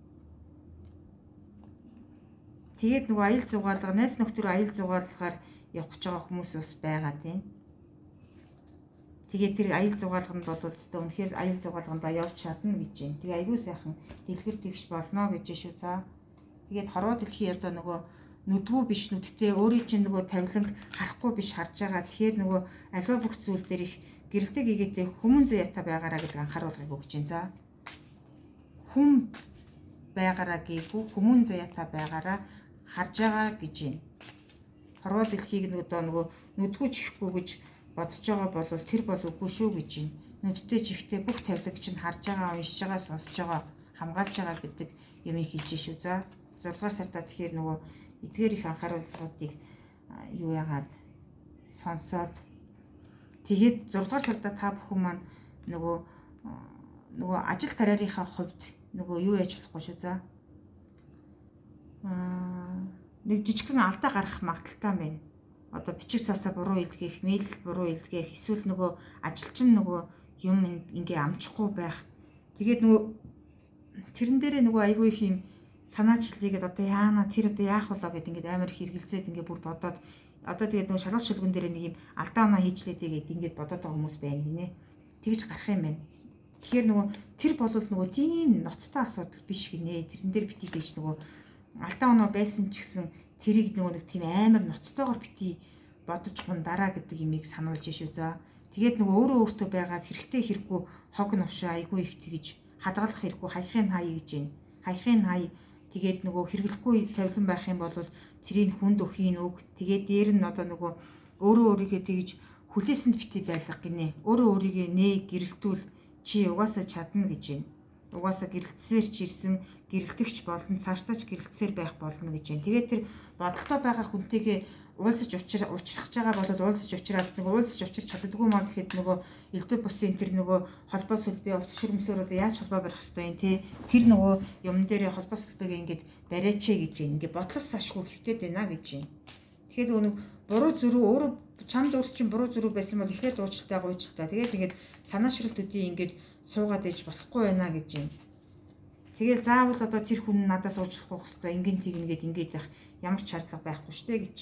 Тэгээд нөгөө аял зугаалга, найз нөхдөр аял зугаалгаар явах гэж байгаа хүмүүс бас байгаа тийм. Тэгээд тэр аял зугаалганд бол өстой үнэхээр аял зугаалгандаа явж чадна гэж байна. Тэгээ аягүй сайхан дэлгэр тэгш болно гэж шүү. За. Тэгээд хорвоо дэлхийн ярдаа нөгөө нүдгүй биш нүдтэй өөрийн чинь нөгөө тавиланг харахгүй биш харж байгаа. Тэгэхээр нөгөө альва бүх зүйл дээр их гэрэлтэй гэгээтэй хүмүүн заяата байгаараа гэдэг анхааруулгыг өгч байна. За. Хүм байгаараа гээгүй хүмүүн заяата байгаараа харж байгаа гэж байна. Хорвоо дэлхийг нөгөө нүдгүй чихгүй гэж бодож байгаа бол тэр бол үгүй шүү гэж байна. Нүдтэй чихтэй бүх тавилаг чинь харж байгаа, уншиж байгаа, сонсож байгаа, хамгаалж байгаа гэдэг юмыг хэлж шүү. За 6 дугаар сартаа тэгэхээр нөгөө эдгээр их анхааруулгуудыг юу яагаад сонсоод тэгээд 6 дугаар сартаа та бүхэн маань нөгөө ажил карьерийнхаа хувьд нөгөө юу яаж болохгүй шүү. За нэг жижигхэн алдаа гарах магадaltaй байна. Одоо бичиг цаасаа буруу илгээх, мэйл буруу илгээх, эсвэл нөгөө ажилчин нөгөө юм ингээ амжихгүй байх. Тэгээд нөгөө тэрэн дээрээ нөгөө айгүй их юм санаачлалыгээд одоо яана тэр одоо яах болоо гэд ингээд амар хэргэлзээд ингээ бүр бодоод одоо тэгээд нөгөө шалгал шүлгэн дээр нэг юм алдаа оноо хийчлээдээ гэд ингээд бодоод байгаа хүмүүс байна гинэ. Тэгж гарах юм байна. Тэгэхээр нөгөө тэр бол нөгөө тийм ноцтой асуудал биш гинэ. Тэрэн дээр битий гэж нөгөө алдаа оноо байсан ч гэсэн тэрийг нөгөө нэг тийм амар ноцтойгоор битий бодож гундараа гэдэг имийг сануулж шүү за. Тэгээд нөгөө өөрөө өөртөө байгаад хэрэгтэй хэрэггүй хог новшоо айгүй их тэгж хадгалах хэрэггүй хаяхын хай гэж байна. Хаяхын хай тэгээд нөгөө хэрэглэхгүй тавилан байх юм бол тэрийг хүнд өхийн үг. Тэгээд дээр нь одоо нөгөө өөрөө өөрийгөө тэгж хүлээсэнд битий байлгах гинэ. Өөрөө өөрийгөө нээ гэрэлтүүл чи угаасаа чадна гэж байна. Угаасаа гэрэлтсээр ч ирсэн гэрэлтэгч болно, цаашдаа ч гэрэлтсээр байх болно гэж байна. Тэгээд тэр бодолтой байгаа хүнтэйгээ уулзаж учрах байгаа бол уулзаж учраад нэг уулзаж учрах чаддаггүй маа гэхэд нөгөө элдв бусын тэр нөгөө холбоо сүлбээ утас ширмсээр одоо яаж холбоо барих хэвтэй юм те тэр нөгөө юм дээр холбоо сүлбэгээ ингээд бариач гэж ингээд бодлос ашгүй хөвтөд байна гэж байна. Тэгэхээр нөгөө буруу зөрүү өөрөө чамд өөрт чинь буруу зөрүү байсан бол ихэд уучлалтай гуйчлалтай. Тэгээд ингээд санаашралтуудын ингээд суугаад ээж болохгүй байна гэж байна. Тэгэл заавал одоо тэр хүн надаас уучлахгүй хэвээр ингэн тэгнгээд ингээд байх ямар ч шаардлага байхгүй штэ гэж.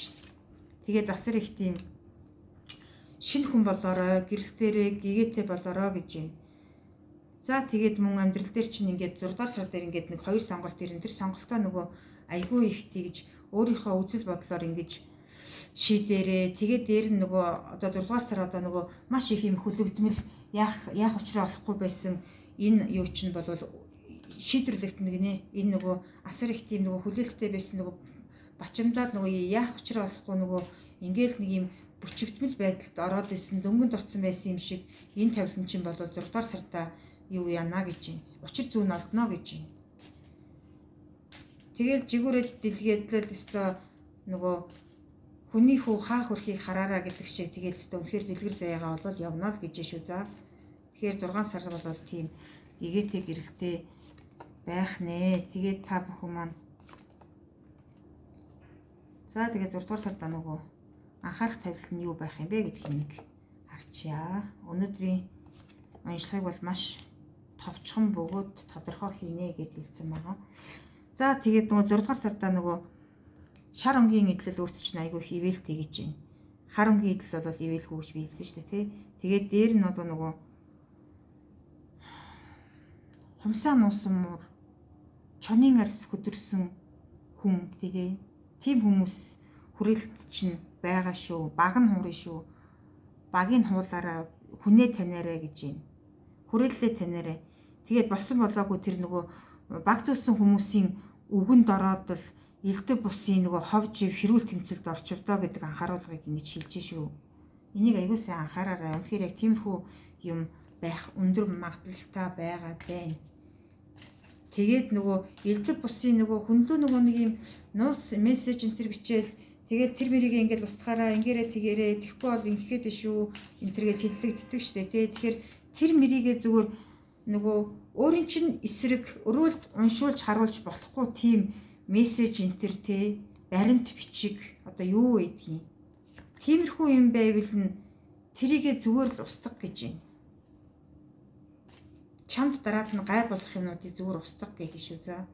Тэгээд асар их тийм шинэ хүн болоорой, гэрэлтээрээ гэгээтэй болоорой гэж байна. За тэгээд мөн амьдрал дээр чинь ингээд 6 дугаар сар дээр ингээд нэг 2 сонголт ирэн тэр сонголтоо нөгөө айгүй их тэгж өөрийнхөө үзэл бодлоор ингэж шийдээрээ тэгээд дээр нь нөгөө одоо 6 дугаар сар одоо нөгөө маш их юм хөлөгдмөл яах учраа олохгүй байсан энэ юу чинь бол шийдвэрлэгдэнэ гинэ. Энэ нөгөө асар их тийм нөгөө хүлээлттэй байсан нөгөө бачимдаад нөгөө яах учраа олохгүй нөгөө ингээл нэг юм бүчигдмэл байдалд ороод исэн дөнгөнд орсон байсан юм шиг энэ тавилан чинь бол 6 дугаар сартаа юу яана гэж байна. Учир зүүн олдно гэж байна. Тэгэл жигүүрээ дэлгээдлэл өстой нөгөө хүний хүү хаа хөрхийг хараараа гэдэг шиг тэгэл өстой үнэхээр дэлгэр заяагаа бол явна л гэж шүү за. Тэгэхээр 6 сар бол тийм гэгээтэй гэрэлтэй байх нэ. Тэгээд та бүхэн маань за тэгээд 6 дугаар сарда нөгөө анхаарах тавилан нь юу байх юм бэ гэдгийг нэг харчъя. Өнөөдрийн уншлагыг бол маш товчхон бөгөөд тодорхой хийнэ гэж хэлсэн байгаа. За тэгээд нөгөө 6 дугаар сарда нөгөө шар өнгийн идэл өөрт чинь айгүй их ивэлтэй гэж байна. Хар өнгийн идэл бол ивэлгүй гэж би хэлсэн шүү дээ тий. Тэгээд дээр нь одоо нөгөө хумсаа нуусан муур чонын арс хөдөрсөн хүн тэгээ тийм хүмүүс хүрээлт чинь байгаа шүү. Баг нь хуурын шүү. Багийг хуулаараа хүнээ танаарай гэж байна. Хүрээллээ танаарай. Тэгээд болсон болоогүй тэр нөгөө баг зөөсөн хүмүүсийн үгэнд ороод л элдв бусын нөгөө хов жив хэрүүл тэмцэлд орчвдоо гэдэг анхааруулгыг ингэж хэлж шүү. Энийг аягүй сайн анхаараарай. Үнэхээр яг тиймэрхүү юм байх өндөр магадлалтай байгаа байна. Тэгээд нөгөө элдв бусын нөгөө хүнлүү нөгөө нэг юм нууц мессеж энэ төр бичээл тэгэл тэр мэрийг ингээд устгаараа ингээрээ тэгээрээ тэгэхгүй бол ингэхэд шүү энэ төргээл хиллэгддэг штэ тий. Тэгэхээр тэр мэрийгээ зүгээр нөгөө өөрийн чинь эсрэг өрөөлд уншуулж харуулж болохгүй тийм мессеж энэ төр тий баримт бичиг одоо юу байдгийг тиймэрхүү юм байвал нь тэрийгээ зүгээр л устгах гэж байна. Чамд дараад нь гай болох юмнуудыг зүгээр устгах гэдэг шүү за.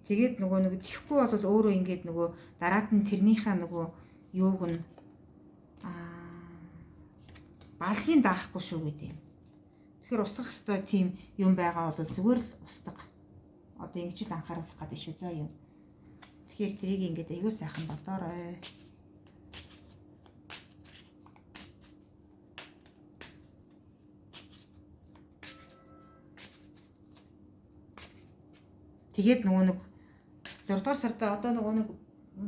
Тэгээд нөгөө нэг тэхгүй бол өөрөө ингээд нөгөө дараад нь тэрнийхээ нөгөө юуг нь балгийн даахгүй шүү гэдэг. Тэгэхээр устгах ёстой тийм юм байгаа бол зүгээр л устгах. Одоо ингэж л анхааруулах гэдэг шүү за юм. Тэгэхээр тэрийг ингээд аягүй сайхан бодоорой. Тэгээд нөгөө нэг 6 дугаар сарда одоо нөгөө нэг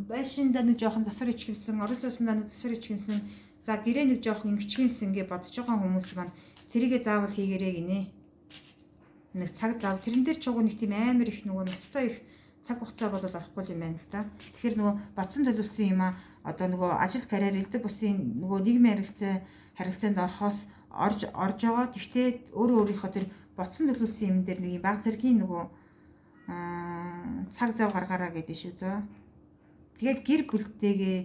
байшиндаа нэг жоохон засар ичгэмсэн, орон сууцндаа нэг засар ичгэмсэн, за гэрээ нэг жоохон ингэчгэмсэн гэж бодож байгаа хүмүүс маань тэрийгээ заавал хийгэрээ гинэ. Нэг цаг зав тэрэн дээр ч уг нэг тийм амар их нөгөө ноцтой их цаг хугацаа бол орохгүй юм байна л да. Тэгэхээр нөгөө бодсон төлөвлөсөн юм а одоо нөгөө ажил карьер элдв бусын нөгөө нийгмийн харилцаанд орохоос орж байгаа. Тэгтээ өөрөө өөрийнхөө тэр бодсон төлөвлөсөн юм дээр нэг баг зэргийн нөгөө цаг зав гаргаараа гэдэг шүү зөө. Тэгээд гэр бүлтэйгээ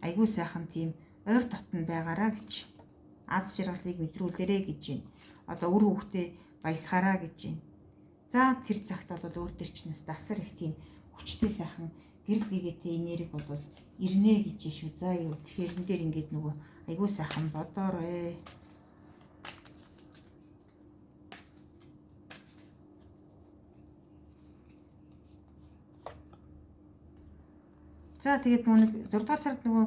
айгүй сайхан тийм ойр дотн байгаараа гэж байна. Аз жаргалыг мэдрүүлээрэ гэж байна. Одоо үр хөвгтөө баясгаараа гэж байна. За тэр цагт бол өөр төр чинь асар их тийм хүчтэй сайхан гэрэл гээтэй энерги бол ирнэ гэж шүү. За юу тэгэхээр энэ дээр ингээд нөгөө айгүй сайхан бодоорой. За тэгээд нөгөө 6 дугаар сард нөгөө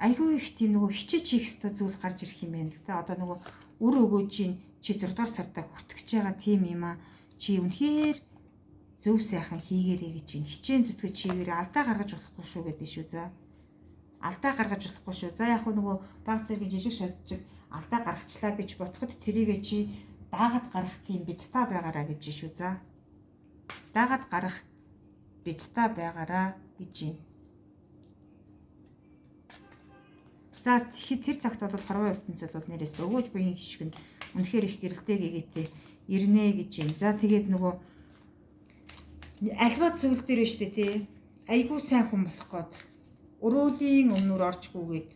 айгүй их тийм нөгөө хичээж хийх ёстой зүйл гарч ирэх юм байна л да. Одоо нөгөө үр өгөөжийн чи 6 дугаар сартаа хүртгэж байгаа тийм юм аа. Чи үнэхээр зөв сайхан хийгээрэй гэж байна. Хичээн зүтгэж хийгээрэй. Алдаа гаргаж болохгүй шүү гэдэг шүү. За. Алдаа гаргаж болохгүй шүү. За яг нөгөө баг зэргийн жижиг шалжиг алдаа гаргачлаа гэж бодоход тэрийгэ чи даагаад гарах тийм битта байгаараа гэж шүү. За. Даагаад гарах битта байгаараа гэж байна. За тэр цагт бол хорвоо ертөнцид бол нэрээс өгөөж буян хишг нь үнэхээр их гэрэлтэй гээтэй ирнэ гэж байна. За тэгээд нөгөө альва зүйл дээр нь штэ тий. Айгуу сайн хүн болох гээд өрөөлийн өмнөр оржгүйгээд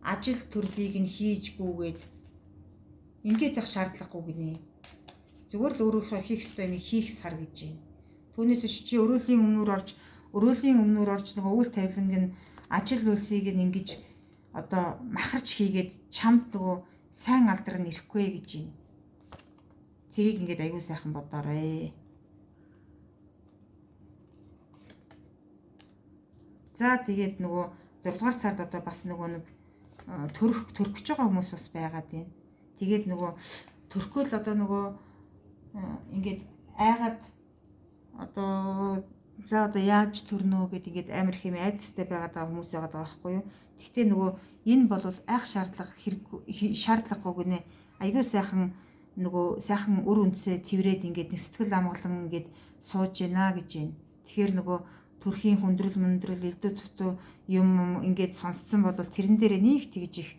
ажил төрлийг нь хийжгүйгээд ингээд их шаардлагагүй гинэ. Зүгээр л өөрийнхөө хийх ёстой юмыг хийх сар гэж байна. Түүнээс чи өрөөлийн өмнөр орж нөгөө үйл тавиланг нь ажил үйлсийг нь ингэж одоо махарч хийгээд чамд нөгөө сайн алдар нь ирэхгүй гэж байна. Тэрийг ингээд аягүй сайхан бодоорой. За тэгээд нөгөө 6 дугаар сард одоо бас нөгөө нэг төрөх гэж байгаа хүмүүс бас байгаад байна. Тэгээд нөгөө төрхөө л одоо нөгөө ингээд айгаад одоо за одоо яаж төрнөө гэд ингээд амар их юм айдастай байгаад байгаа хүмүүс байгаа байхгүй юу. Гэхдээ нөгөө энэ бол айх шаардлагагүй гинэ. Аягүй сайхан нөгөө сайхан үр үндсээ тврээд ингээд нэг сэтгэл амгалан ингээд сууж гинэ гэж байна. Тэгэхээр нөгөө төрхийн хүндрэл мөндрэл элдв тутуу юм ингээд сонсцсон бол тэрэн дээр нэг тэгж их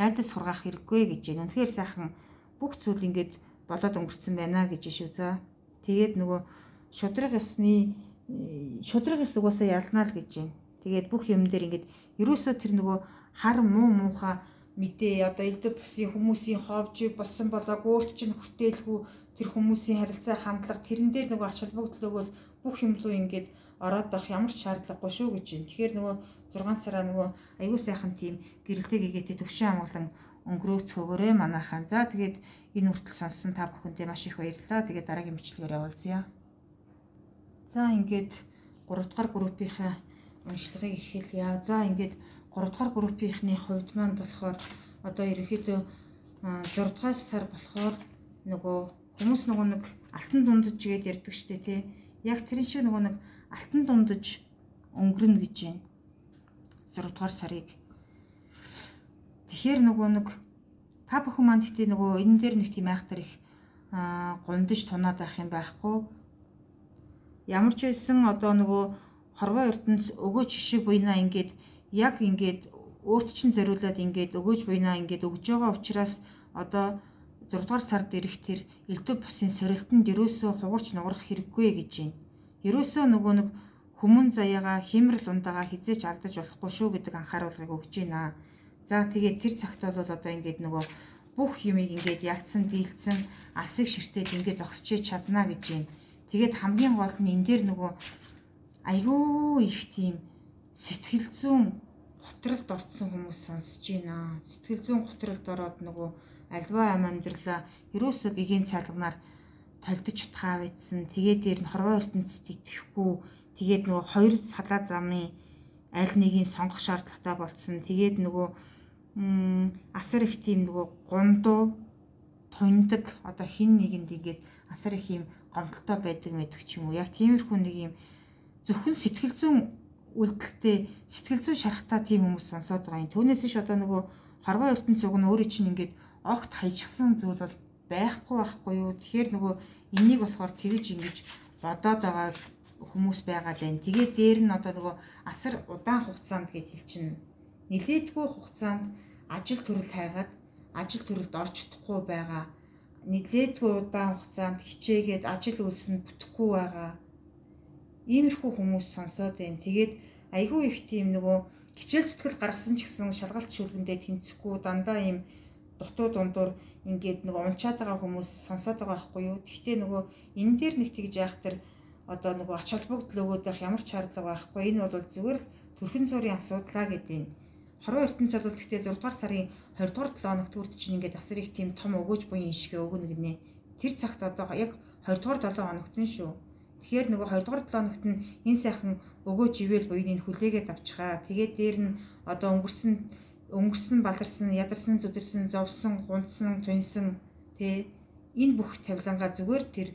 айдас сургаах хэрэггүй гэж байна. Үнэхээр сайхан бүх зүйл ингээд болоод өнгөрцөн байна гэж шүү. За тэгээд нөгөө шудраг ёс угаасаа ялнаа л гэж байна. Тэгээд бүх юм дээр ингээд ерөөсөө тэр нөгөө хар муухай мэдээ одоо элдв бусын хүмүүсийн ховжиг болсон болоо гуурт чинь хүртээлгүй тэр хүмүүсийн харилцаа хандлага тэрэн дээр нөгөө ач холбогдлогоо бүх юм руу ингээд ороод байх ямар ч шаардлагагүй шүү гэж байна. Тэгэхээр нөгөө 6 сараа нөгөө аягүй сайхан тийм гэрэлтэй гээтэй төвшин амгалан өнгөрөөцгөөгөөрэй манайхан. За тэгээд энэ хүртэл сонссон та бүхэндээ маш их баярлалаа. Тэгээд дараагийн бичлэгээр уулзъя. За ингээд 3 дугаар группийнхаа уншлагыг эхэлье. За ингээд 3 дугаар группийнхны хувьд маань болохоор одоо ерөнхийдөө 6 дугаар сар болохоор нөгөө хүмүүс нөгөө нэг алтан дундаж гээд ярьдаг штэ тий. Яг тэрэн шиг нөгөө нэг алтан дундаж өнгөрнө гэж байна. 6 дугаар сарыг. Тэгэхээр нөгөө нэг та бүхэн маань гэхдээ нөгөө энэ дээр нэг тийм айхтар их гундаж тунаад байх юм байхгүй. Ямар ч байсан одоо нөгөө хорвоо ертөнц өгөөж шиг буйнаа ингээд яг ингээд өөрт чинь зориулаад ингээд өгөөж буйнаа ингээд өгж байгаа учраас одоо 6 дугаар сард ирэх тэр элдв бусын сорилтонд ерөөсөө хугарч нугарах хэрэггүй гэж байна. Ерөөсөө нөгөө нэг хүмүүн заяагаа химрэл ундагаа хизээч алдаж болохгүй шүү гэдэг анхааруулгыг өгч байна. За тэгээд тэр цагт бол одоо ингээд нөгөө бүх юмыг ингээд ялцсан дийлцэн алсыг ширтээд ингээд зогсчиж чадна гэж байна. Тэгээд хамгийн гол нь энэ дээр нөгөө айгүй их тийм сэтгэл зүйн готролд орсон хүмүүс сонсож байна. Сэтгэл зүйн готролд ороод нөгөө альва амьдралаа ерөөсөө гэгийн цалганаар толдож утгаа байдсан. Тэгээд дээр нь хорвоо ертөнцид итгэхгүй. Тэгээд нөгөө хоёр салаа замын аль нэгийг сонгох шаардлагатай болцсон. Тэгээд нөгөө асар их тийм нөгөө гундуу тундаг одоо хин нэгэнд ингээд асар их юм гомдолтой байдаг мэдэх ч юм уу. Яг тиймэрхүү нэг юм зөвхөн сэтгэл зүйн үйлдэлтэй сэтгэл зүйн шарахтай тийм хүмүүс сонсоод байгаа юм. Түүнээс ш одоо нөгөө хорвоо ертөнц уг нь өөрөө чинь ингээд огт хаяжсан зүйл бол байхгүй юу. Тэгэхээр нөгөө энийг болохоор тэгж ингэж бодоод байгаа хүмүүс байгаад байна. Тэгээд дээр нь одоо нөгөө асар удаан хугацаанд гэж хэлчихнэ. Нилээдгүй хугацаанд ажил төрөл хайгаад ажил төрөлд орж чадахгүй байгаа. Нилээдгүй удаан хугацаанд хичээгээд ажил үйлс нь бүтэхгүй байгаа. Иймэрхүү хүмүүс сонсоод байна. Тэгээд айгүй их тийм нөгөө хичээл зүтгэл гаргасан ч гэсэн шалгалт шүлгэндээ тэнцэхгүй дандаа ийм дутуу дундуур ингээд нөгөө унчаад байгаа хүмүүс сонсоод байгаа байхгүй юу. Гэхдээ нөгөө энэ дээр нэг тэгж яах тэр одоо нөгөө ач холбогдол өгөөд байх ямар ч шаардлага байхгүй. Энэ бол зүгээр л төрхөн зургийн асуудлаа гэдэг юм. Хорвоо ертөнц бол гэхдээ 6 дугаар сарын 20 дугаар 7 хоногт хүрд чинь ингээд асар их тийм том өгөөж буян ишгээ өгнө гинэ. Тэр цагт одоо яг 20 дугаар 7 хоногт нь шүү. Тэгэхээр нөгөө 20 дугаар 7 хоногт нь энэ сайхан өгөөж ивэл буйныг хүлээгээд авчихаа. Тэгээд дээр нь одоо өнгөрсөн баларсан, ядарсан, зүдэрсэн, зовсон, гунцсан, тунсан тэ энэ бүх тавилангаа зүгээр тэр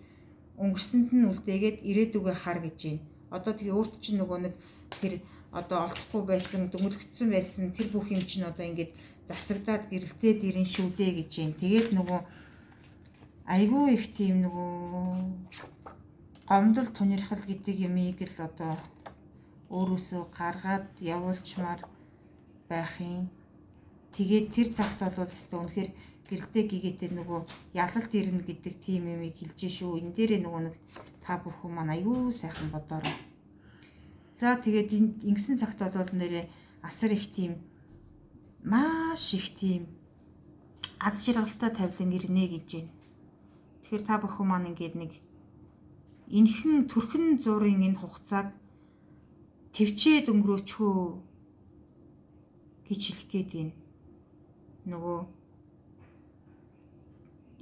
өнгөрсөнд нь үлдээгээд ирээдүгөө хар гэж байна. Одоо тэгээ өөрт чинь нөгөө нэг тэр одоо олдохгүй байсан, дөнгөлөгдсөн байсан тэр бүх юм чинь одоо ингээд засагдаад гэрэлтээд ирэн шүдэ гэж байна. Тэгээд нөгөө айгүй их тийм нөгөө гомдол тунирхал гэдэг юмыг л одоо өөрөөсөө гаргаад явуулчмаар байх юм. Тэгээд тэр цагт бол өстой үнэхээр гэрэлтэй гигээтэй нөгөө ялалт ирнэ гэдэг тийм юмыг хэлж шүү. Энэ дээрээ нөгөө нэг та бүхэн маань айгүй сайхан бодоорой. За тэгээд ингэсэн цагт бол нэрээ асар их тийм маш их тийм аз жаргалтай тавилан ирнэ гэж байна. Тэгэхээр та бүхэн маань ингээд нэг энхэн төрхөн зургийн энэ хугацааг төвчээд өнгөрөөчхөө гэж хэлэх гээд байна. Нөгөө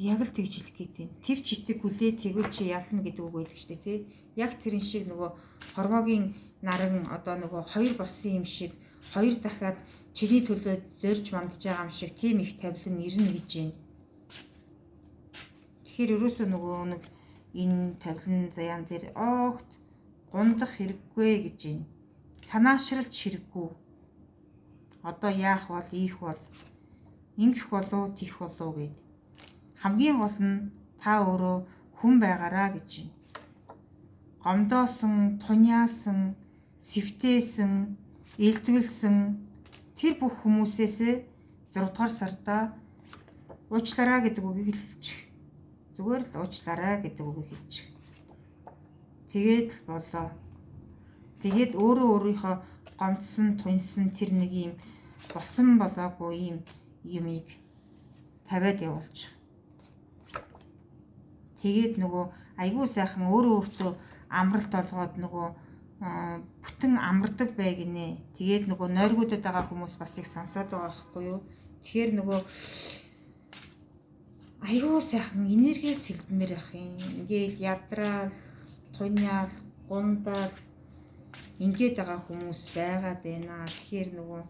яг л тэгж хэлэх гээд байна. Твч итэг хүлээ тэгвэл чи ялна гэдэг үг байдаг шүү дээ, тий. Яг тэрэн шиг нөгөө хорвоогийн наран одоо нөгөө хоёр болсон юм шиг хоёр дахиад чиний төлөө зорж мандж байгаа юм шиг тийм их тавилан ирнэ гэж байна. Тэгэхээр ерөөсөө нөгөө нэг энэ тавилан заяан дээр огт гундах хэрэггүй гэж байна. Санаашралч хэрэггүй. Одоо яах бол ийх бол ингэх болов тийх болов гэд. Хамгийн гол нь та өөрөө хүн байгаараа гэж байна. Гомдоосон, туняасан, сэвтээсэн, элдвэлсэн тэр бүх хүмүүсээсээ 6 дугаар сарда уучлаарай гэдэг үгийг хэлчих. Зүгээр л уучлаарай гэдэг үгийг хэлчих. Тэгээд л болоо. Тэгээд өөрөө өөрийнхөө гомдсон, тунсан тэр нэг юм болсон болоогүй юм юмыг тавиад явуулчих. Тэгээд нөгөө айгүй сайхан өөрөө өөртөө амралт олгоод нөгөө бүтэн амардаг бай гинэ. Тэгээд нөгөө нойргуудад байгаа хүмүүс бас их сонсоод байгаа байхгүй юу. Тэгэхээр нөгөө айгүй сайхан энерги сэлбэмээр ах юм. Ингээл ядраал, туняал, гундаал ингээд байгаа хүмүүс байгаад байна. Тэгэхээр нөгөө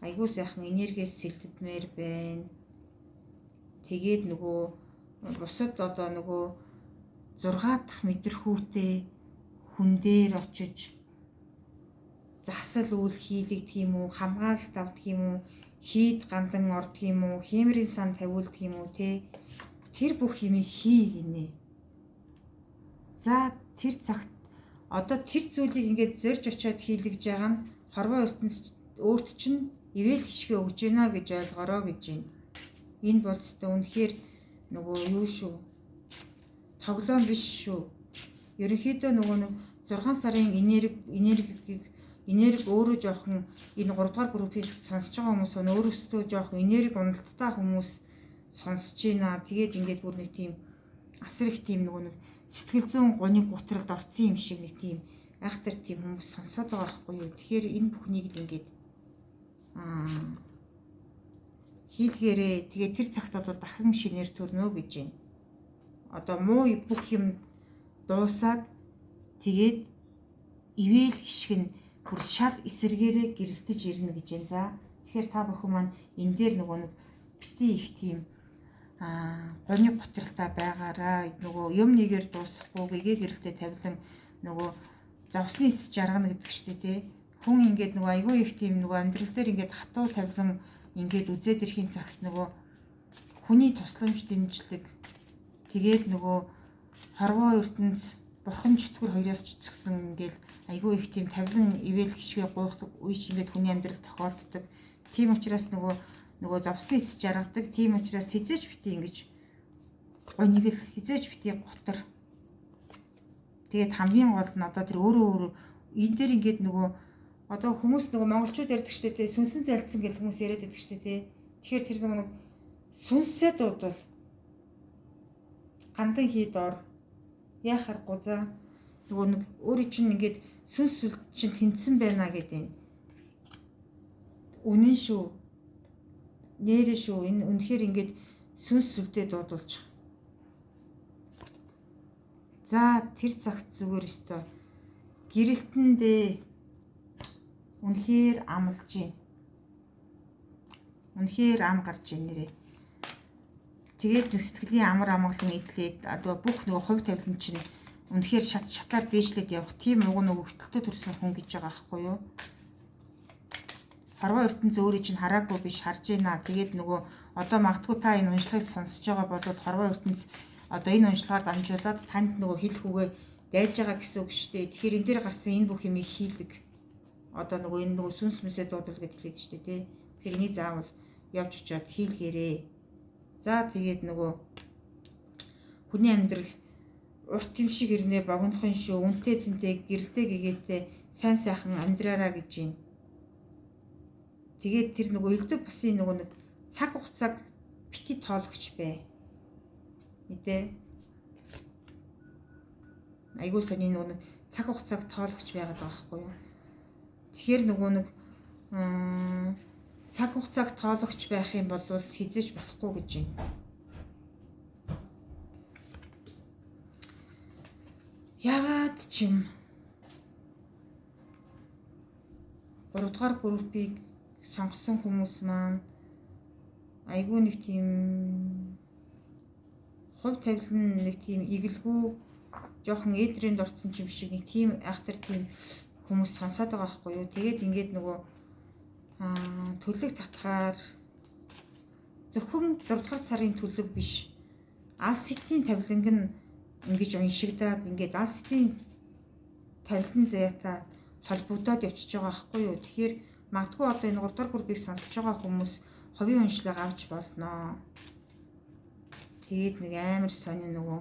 айгүй сайхан энерги сэлбэмээр байна. Тэгээд нөгөө бусад одоо нөгөө 6 дахь мэдрэхүүтэй хүн дээр очиж засал үйл хийлэгдэх юм уу, хамгаалалт авдаг юм уу, хийд гандан ордог юм уу, хэмрийн сан тавиулдаг юм уу те. Тэр бүх юмыг хий гинэ. За тэр цагт одоо тэр зүйлийг ингээд зорж очиод хийлгэж байгаа нь хорвоо ертөнц өөрт чинь ивэл хишгээ өгж байна гэж ойлгороо гэж байна. Энэ бол зөвхөн үнэхээр нөгөө юу шүү. Тоглоом биш шүү. Ерөнхийдөө нөгөө нэг 6 сарын энерги өөрөө жоохон энэ 3 дугаар группийг сонсож байгаа хүмүүс нь өөрөөсөө жоохон энерги уналттай хүмүүс сонсож байна. Тэгээд ингээд бүр нэг тийм асар их тийм нөгөө нэг сэтгэл зүйн гоныг гутралд орцсон юм шиг нэг тийм айхтар тийм хүмүүс сонсоод байгаа байхгүй юу. Тэгэхээр энэ бүхнийг л ингээд хийлгээрээ тэгээд тэр цагт бол дахин шинээр төрнө гэж байна. Одоо муу бүх юм дуусаад тэгээд ивэл хишгэн бүр шал эсэргээрээ гэрэлтэж ирнэ гэж байна. За тэгэхээр та бүхэн маань энэ дээр нөгөө нэг бити их тийм гоны готралтай байгаараа нөгөө юм нэгээр дуусахгүй гэгээ гэрэлтэй тавилан нөгөө зовсны эс жаргана гэдэг чтэй тий. Хүн ингээд нөгөө айгүй их тийм нөгөө амьдрал дээр ингээд хатуу тавилан ингээд үзээд ирэхин цагт нөгөө хүний тусламж дэмжлэг тэгээд нөгөө хорвоо ертөнц бурхан чөтгөр хоёроос ч згсэн ингээл айгүй их тийм тавилан ивэл хишгээ гуйхдаг үе чинь ингээд хүний амьдрал тохиолддог. Тийм учраас нөгөө зовсны эс жаргадаг. Тийм учраас хизээч бити ингэж гонёг л хизээч бити гутар. Тэгээд хамгийн гол нь одоо тэр өөрөө энэ дээр ингээд нөгөө Одоо хүмүүс нөгөө монголчууд ярьдаг штэ тий сүнсэн зайлцсан гэл хүмүүс яриад байдаг штэ тий. Тэгэхээр тэр нөгөө сүнсээ дуудвал гандан хий дор яхаар гузаа нөгөө нэг өөрийн чинь ингээд сүнс сүлд чинь тэнцсэн байна гэдэг. Үнэн шүү. Нэрээ шүү. Энэ үнэхээр ингээд сүнс сүлдээ дуудулж. За тэр цагт зүгээр өстой гэрэлтэндээ үнэхээр амлж байна. Үнэхээр ам гарч ийн нэрээ. Тэгээд сэтгэлийн амар амгалан идлээд одоо бүх нөгөө хувь тавилан чинь үнэхээр шатаар дээшлээд явах тийм уг нөгөө хөтөлтөд төрсэн хүн гэж байгаа байхгүй юу? Хорвоо ертөнц өөрийн чинь хараагүй биш харж байна. Тэгээд нөгөө одоо магадгүй та энэ уншлагыг сонсож байгаа бол хорвоо ертөнц одоо энэ уншлагаар дамжуулаад танд нөгөө хэлэх үгээ дайж байгаа гэсэн үг шүү дээ. Тэгэхээр энэ дээр гарсан энэ бүх юмыг хийлэг. Одоо нөгөө энэ нөгөө сүнс мүсээ дуудвал гэж хэлээд шүү дээ тий. Тэгэхээр энийг заавал явж очиод хийлгээрээ. За тэгээд нөгөө хүний амьдрал урт юм шиг ирнэ богинохон шүү. Үнтэй зэнтэй гэрэлтэй гэгээтэй сайн сайхан амьдраараа гэж юм. Тэгээд тэр нөгөө элдв басын нөгөө нэг цаг хугацааг бити тоологч бай. Мэдээ. Айгуу сони нөгөө цаг хугацааг тоологч байгаад байгаа байхгүй юу? Тэгэхээр нөгөө нэг цаг хугацааг тоологч байх юм бол хизээч болохгүй гэж юм. Ягаад ч юм 3 дугаар группийг сонгосон хүмүүс маань айгүй нэг тийм хувь тавилан нэг тийм игэлгүй жоохон эдрийн дурдсан юм шиг нэг тийм айхтар тийм хүмүүс сонсоод байгаа байхгүй юу. Тэгээд ингээд нөгөө төлөг татгаар зөвхөн 6 дугаар сарын төлөг биш. Алс сэтийн тавиланг нь ингэж уншигдаад ингээд алс сэтийн тавилан заяатаа холбогдоод явчихж байгаа байхгүй юу. Тэгэхээр магадгүй одоо энэ 3 дугаар группийг сонсож байгаа хүмүүс ховийн уншлага авч болноо. Тэгээд нэг амар сони нөгөө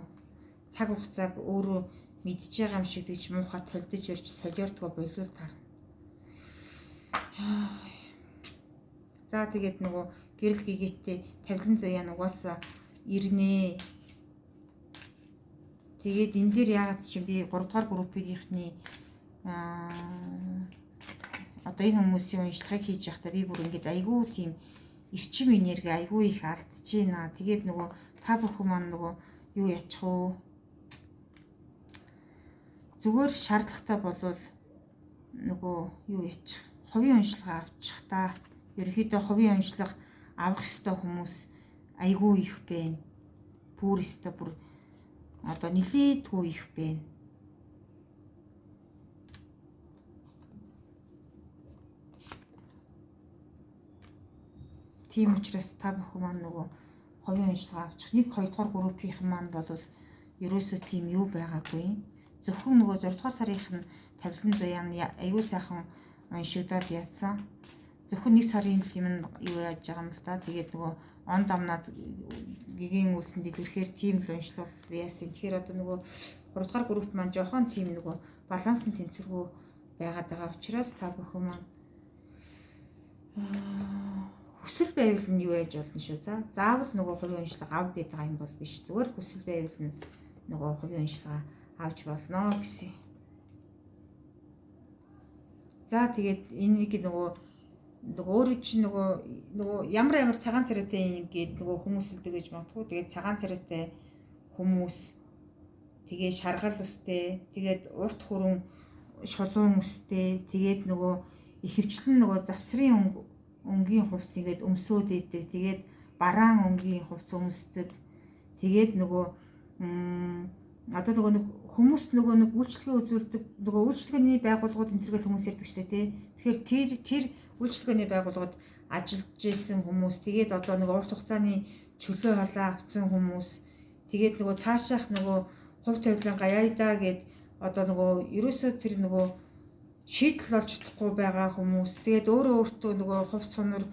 цаг хугацааг өөрөө мэдж байгаа юм шиг гэж муухай толдож ирж солиортгоо болов таар. За тэгээд нөгөө гэрэл гэгээтэй тавилан заяа нугасаа ирнэ. Тэгээд энэ дээр яагаад ч юм би 3 дугаар группийнхний одоо энэ хүмүүсийн уншлагыг хийж явахдаа би бүр ингээд айгүй тийм эрчим энерги айгүй их алдж байна. Тэгээд нөгөө та бүхэн маань нөгөө юу ячих вэ? Зүгээр шаардлагатай болвол нөгөө юу ячих? Ховийн уншлага авчих та. Ерөнхийдөө ховийн уншлага авах ёстой хүмүүс айгүй их байна. Бүр өстой бүр одоо нилээдгүй их байна. Тийм учраас та бүхэн маань нөгөө ховийн уншлага авчих. 1 2 дугаар группийнх маань бол ерөөсөө тийм юу байгаагүй. Зөвхөн нөгөө 6 дугаар сарынх нь тавилан заяа нь аюу сайхан уншигдаад яатсан. Зөвхөн 1 сарын юм юу яаж байгаа юм л да. Тэгээд нөгөө он дамнаад гэгийн үлсэнд илэрхээр тийм л уншлал яасан. Тэгэхээр одоо нөгөө 3 дугаар групп маань жоохон тийм нөгөө баланс нь тэнцвэргүй байгаад байгаа учраас та бүхэн маань хүсэл байвал нь юу яаж болно шүү. За заавал нөгөө хувийн уншлага ав гэдэг юм бол биш. Зүгээр хүсэл байвал нь нөгөө хувийн уншлага авч болно гэсэн. За тэгээд энийг нөгөө өөрөө чи нөгөө ямар цагаан царайтай ингээд нөгөө хүмүүс л дэгэж магадгүй. Тэгээд цагаан царайтай хүмүүс тэгээ шаргал өстэй, тэгээд урт хүрэн шулуун өстэй, тэгээд нөгөө ихэвчлэн нөгөө завсрын өнгийн хувцс ингээд өмсөөд идэг. Тэгээд бараан өнгийн хувцс өмсдөг. Тэгээд нөгөө одоо нөгөө нэг хүмүүст нөгөө нэг үйлчлэгээ үзүүлдэг нөгөө үйлчлэгээний байгууллагууд энэ төрөл хүмүүс ярьдаг шүү дээ. Тэгэхээр тэр үйлчлэгээний байгууллагад ажиллаж исэн хүмүүс, тэгээд одоо нөгөө урт хугацааны чөлөө халаа авсан хүмүүс, тэгээд нөгөө цаашаах нөгөө хувь тавилан гаяйдаа гэд одоо нөгөө ерөөсөө тэр нөгөө шийдэл олж чадахгүй байгаа хүмүүс, тэгээд өөрөө өөртөө нөгөө хувь цунар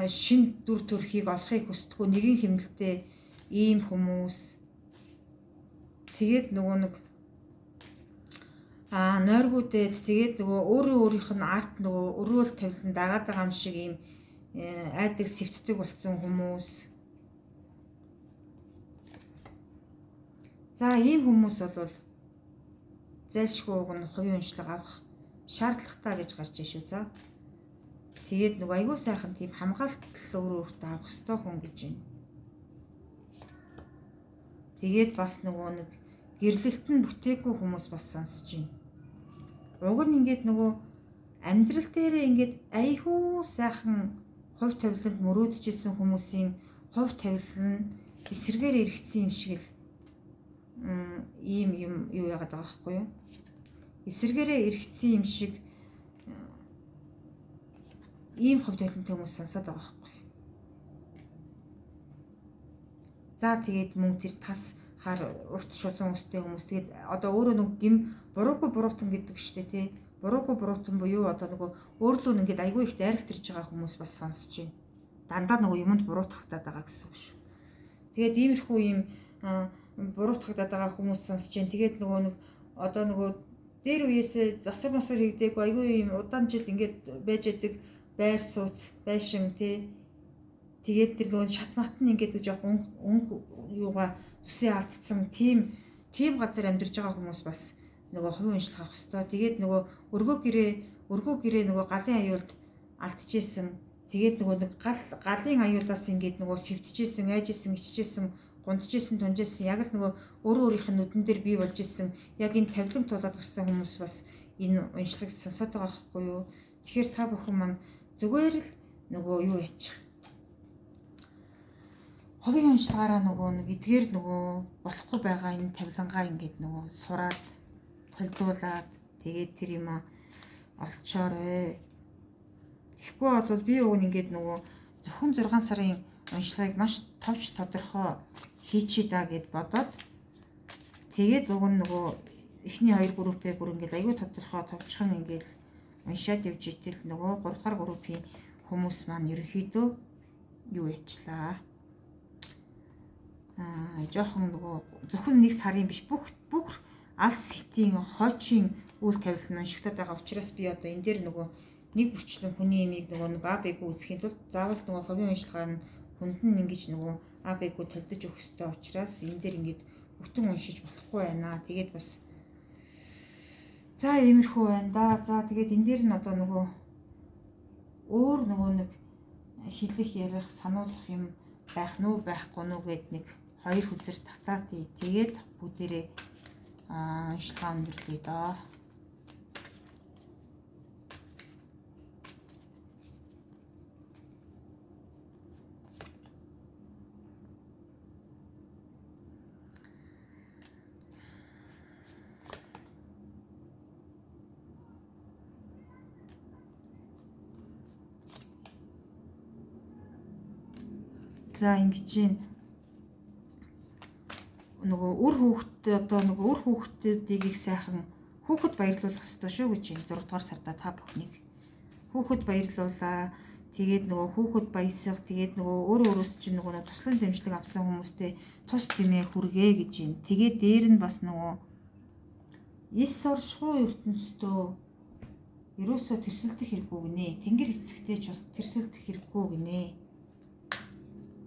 шин дүр төрхийг олохыг хүсдэггүй нэгэн хэмнэлтэй ийм хүмүүс. Тэгээд нөгөө нэг нойргуудад тэгээд нөгөө өөрийнх нь арт нөгөө өрөөл тавилан дагаад байгаа юм шиг ийм айдаг сэвтдэг болсон хүмүүс. За ийм хүмүүс бол зайлшгүй уг нь хувийн уншлага авах шаардлагатай гэж гарч ийн шүү. За тэгээд нөгөө айгүй сайхан тийм хамгаалтал өөртөө авах ёстой хүн гэж байна. Тэгээд бас нөгөө нэг гэрлэлт нь бүтээгүй хүмүүс бас сонсож байна. Уг нь ингээд нөгөө амьдрал дээрээ ингээд айгүй сайхан хувь тавиланд мөрөөдөжсэн хүмүүсийн хувь тавилан эсрэгээр эргэцсэн юм шиг л ийм юм юу яагаад байгаа байхгүй юу? Эсрэгээрээ эргэцсэн юм шиг ийм хувь тавилантай хүмүүс сонсоод байгаа байхгүй юу? За тэгээд мөн тэр тас хар урт шулуун өстэй хүмүүс тэгээд одоо өөрөө нэг гим буруугүй буруутан гэдэг штэ тий. Буруугүй буруутан буюу одоо нөгөө өөрлөө ингээд айгүй их дайралт ирж байгаа хүмүүс бас сонсож байна. Дандаа нөгөө юмд буруутгагдаад байгаа гэсэн үг шүү. Тэгээд иймэрхүү ийм буруутгагдаад байгаа хүмүүс сонсож байна. Тэгээд нөгөө нэг одоо нөгөө дээр үеэсээ засар мосор хийгдээгүй айгүй ийм удаан жил ингээд байж байдаг байр сууц байшин тий. Тэгээд тэр нөгөө шатмат нь ингээд жоох өнгө юугаа зүсээ алдсан тийм газар амьдарч байгаа хүмүүс бас нөгөө хувийн уншлах авах хэвээр. Тэгээд нөгөө өргөө гэрээ нөгөө галын аюулд алдчихсэн. Тэгээд нөгөө нэг галын аюулаас ингээд нөгөө сэвдчихсэн, айжсэн, иччихсэн, гундчихсэн, тунжсэн. Яг л нөгөө өөрийнх нь нүдэн дээр бий болж исэн. Яг энэ тавилан тулаад гарсан хүмүүс бас энэ уншлагыг сонсоод байгаа байхгүй юу? Тэгэхээр та бүхэн маань зүгээр л нөгөө юу яачих. Хувийн уншлагаараа нөгөө нэг эдгээр нөгөө болохгүй байгаа энэ тавилангаа ингээд нөгөө сураад толдуулаад тэгээд тэр юм олчоорой. Тэгэхгүй бол би уг нь ингээд нөгөө зөвхөн 6 сарын уншлагыг маш товч тодорхой хийчээ даа гэд бодоод тэгээд уг нь нөгөө эхний 2 группээ бүр ингээд аюу тодорхой товчхон ингээд уншаад явж итэл нөгөө 3 дахь группийн хүмүүс маань ерөнхийдөө юу яачлаа. Жохон нөгөө зөвхөн 1 сарын биш бүх алс сэтийн хойчин үйл тавилан уншигдаад байгаа учраас би одоо энэ дээр нөгөө нэг бүрчлэн хүний имийг нөгөө нэг АБ-г үзэхийн тулд заавал нөгөө хувийн уншлагаар нь хүнд нь ингэж нөгөө АБ-г төлдөж өгөх ёстой учраас энэ дээр ингээд бүтэн уншиж болохгүй байна. Тэгээд бас за иймэрхүү байна да. За тэгээд энэ дээр нь одоо нөгөө өөр нөгөө нэг хэлэх ярих сануулах юм байх нү байхгүй нү гэд нэг 2 хүзэр татаатий. Тэгээд бүгдээрээ уншлагаа өндөрлөе доо. За ингэж нөгөө үр хүүхдээ одоо нөгөө үр хүүхдүүдийг их сайхан хүүхэд баярлуулах ёстой шүү гэж 6 дугаар сарда та бүхнийг хүүхэд баярлуулаа. Тэгээд нөгөө хүүхэд баясах тэгээд нөгөө өөрөөс чинь нөгөө туслан дэмжлэг авсан хүмүүстээ тус тэмээ хүргээ гэж юм. Тэгээд дээр нь бас нөгөө ис оршихуй ертөнцөө ерөөсөө тэрсэлдэх хэрэггүй гинэ. Тэнгэр эцэгтэй ч бас тэрсэлдэх хэрэггүй гинэ.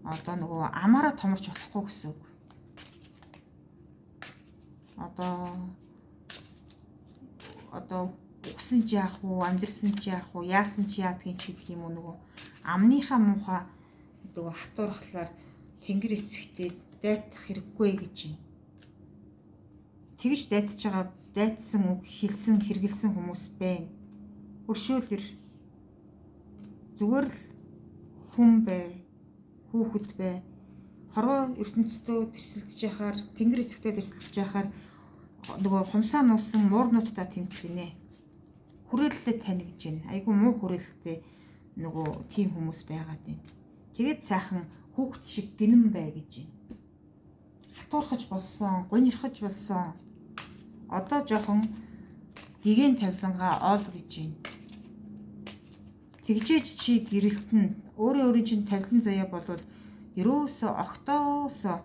Одоо нөгөө амаараа томорч болохгүй гэсэн үг. Одоо өгсөн чи яах вэ, амьдрсан чи яах вэ, яасан чи яадгийн ч гэдэг юм уу нөгөө амныхаа муухай нөгөө хатуурхлаар тэнгэр эцэгтэй дайтах хэрэггүй гэж юм. Тэгж дайтаж байгаа дайтсан үг хэлсэн хэрэгэлсэн хүмүүс байна. Өршөөлөр зүгээр л хүн бай, хүүхэд бай. Хорвоо ертөнцийн тэрсэлдэж яхаар тэнгэр эцэгтэй тэрсэлдэж яхаар нөгөө хумсаа нуусан муурнуудтай тэмцгэнэ. Хүрээлэлтэй тань гэж байна. Айгу муу хүрээлэлтэй нөгөө тийм хүмүүс байгаад байна. Тэгээд сайхан хүүхэд шиг гинэн бай гэж байна. Хатуурхаж болсон, гонирхож болсон. Одоо жоохон гигэн тавилангаа оол гэж байна. Тэгжээж чи гэрэлтэн өөрийн чинь тавилан заяа болвол ерөөсө октоосо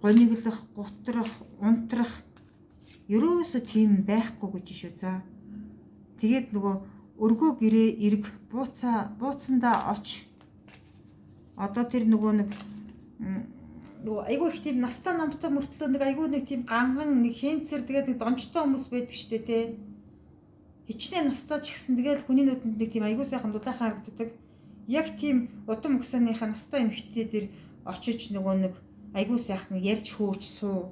гониглох, гутрах, унтрах ерөөсө тийм байхгүй гэж шүү за. Тэгээд нөгөө өргөө гэрээ эрг бууцандаа оч. Одоо тэр нөгөө нэг айгүй их тийм настаа намтай мөртлөө нэг айгүй нэг тийм ганган нэг хэнцэр тэгээд нэг дончтой хүмүүс байдаг штэ тий. Хичнээн настаа ч гэсэн тэгэл хүний нүдэнд нэг тийм айгүй сайхан дулаахан харагддаг. Яг тийм удам өгсөөнийхаа настаа эмхтэй дээр очиж нөгөө нэг айгүй сайхан ярьж хөөж суу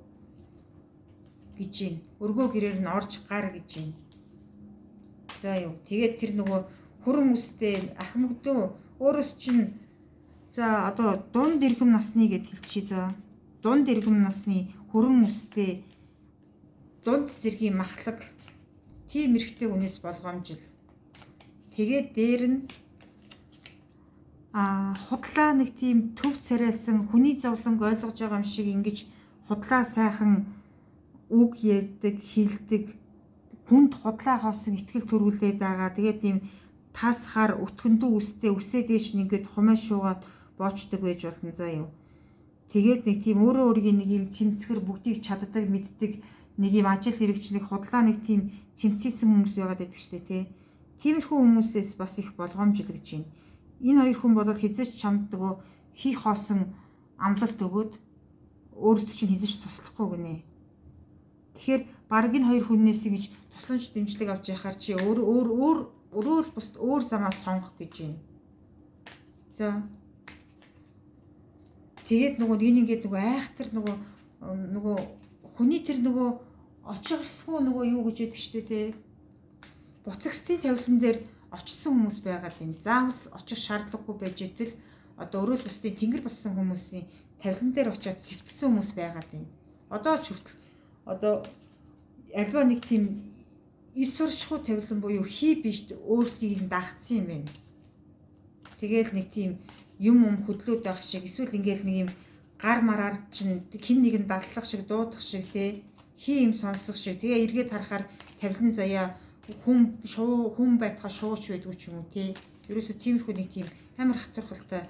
гэж юм. Өргөө гэрээр нь орж гар гэж юм. За юу. Тэгээд тэр нөгөө хүрэн үстэй ахмагдуу өөрөөс чинь за одоо дунд иргэм насны гэж хэлчихье за. Дунд иргэм насны хүрэн үстэй дунд зэргийн махлаг тийм эрэгтэй хүнээс болгоомжил. Тэгээд дээр нь худлаа нэг тийм төв царайлсан хүний зовлонг ойлгож байгаа юм шиг ингэж худлаа сайхан үг ярьдаг, хэлдэг, хүнд худлаа хоосон итгэл төрүүлээд байгаа. Тэгээд тийм тас хар өтгөндөө үстэй үсээ дээш нэгэд хумаа шуугаад боочдөг байж болно заа юу. Тэгээд нэг тийм өөрөө өөрийн нэг юм цэмцгэр бүгдийг чаддаг, мэддэг нэг юм ажил хэрэгч нэг худлаа нэг тийм цэмцээсэн хүмүүс байгаад байдаг штэ тий. Тиймэрхүү хүмүүсээс бас их болгоомжлогж байна. Энэ хоёр хүн бол хизээч чамд нөгөө хий хоосон амлалт өгөөд өөрөд чинь хизээч туслахгүй гинэ. Тэгэхээр баг энэ хоёр хүннээс гэж тусламж дэмжлэг авч яхаар чи өөрөө бус өөр замаа сонгох гэж байна. За. Тэгээд нөгөө энэ ингээд нөгөө айхтар нөгөө хүний тэр нөгөө очихсгүй нөгөө юу гэж яддаг штэ тий. Буцагсдын тавилан дээр очсон хүмүүс байгаад байна. Заавал очих шаардлагагүй байж итэл одоо өөрөө л бусдын тэнгэр болсон хүмүүсийн тавилан дээр очиод зэвтгсэн хүмүүс байгаад байна. Одоо ч хүртэл одоо альва нэг тийм ис суршгүй тавилан буюу хий биш өөртгийг дагцсан юм байна. Тэгээл нэг тийм юм хөдлөөд байх шиг эсвэл ингээл нэг юм гар мараар чинь хин нэгэн даллах шиг дуудах шиг тий хий юм сонсох шиг тэгээ эргээд харахаар тавилан заяа хүн байтгаа шууч байдгүй ч юм уу тий. Ерөөсө тиймэрхүү нэг тийм амар хатархалтай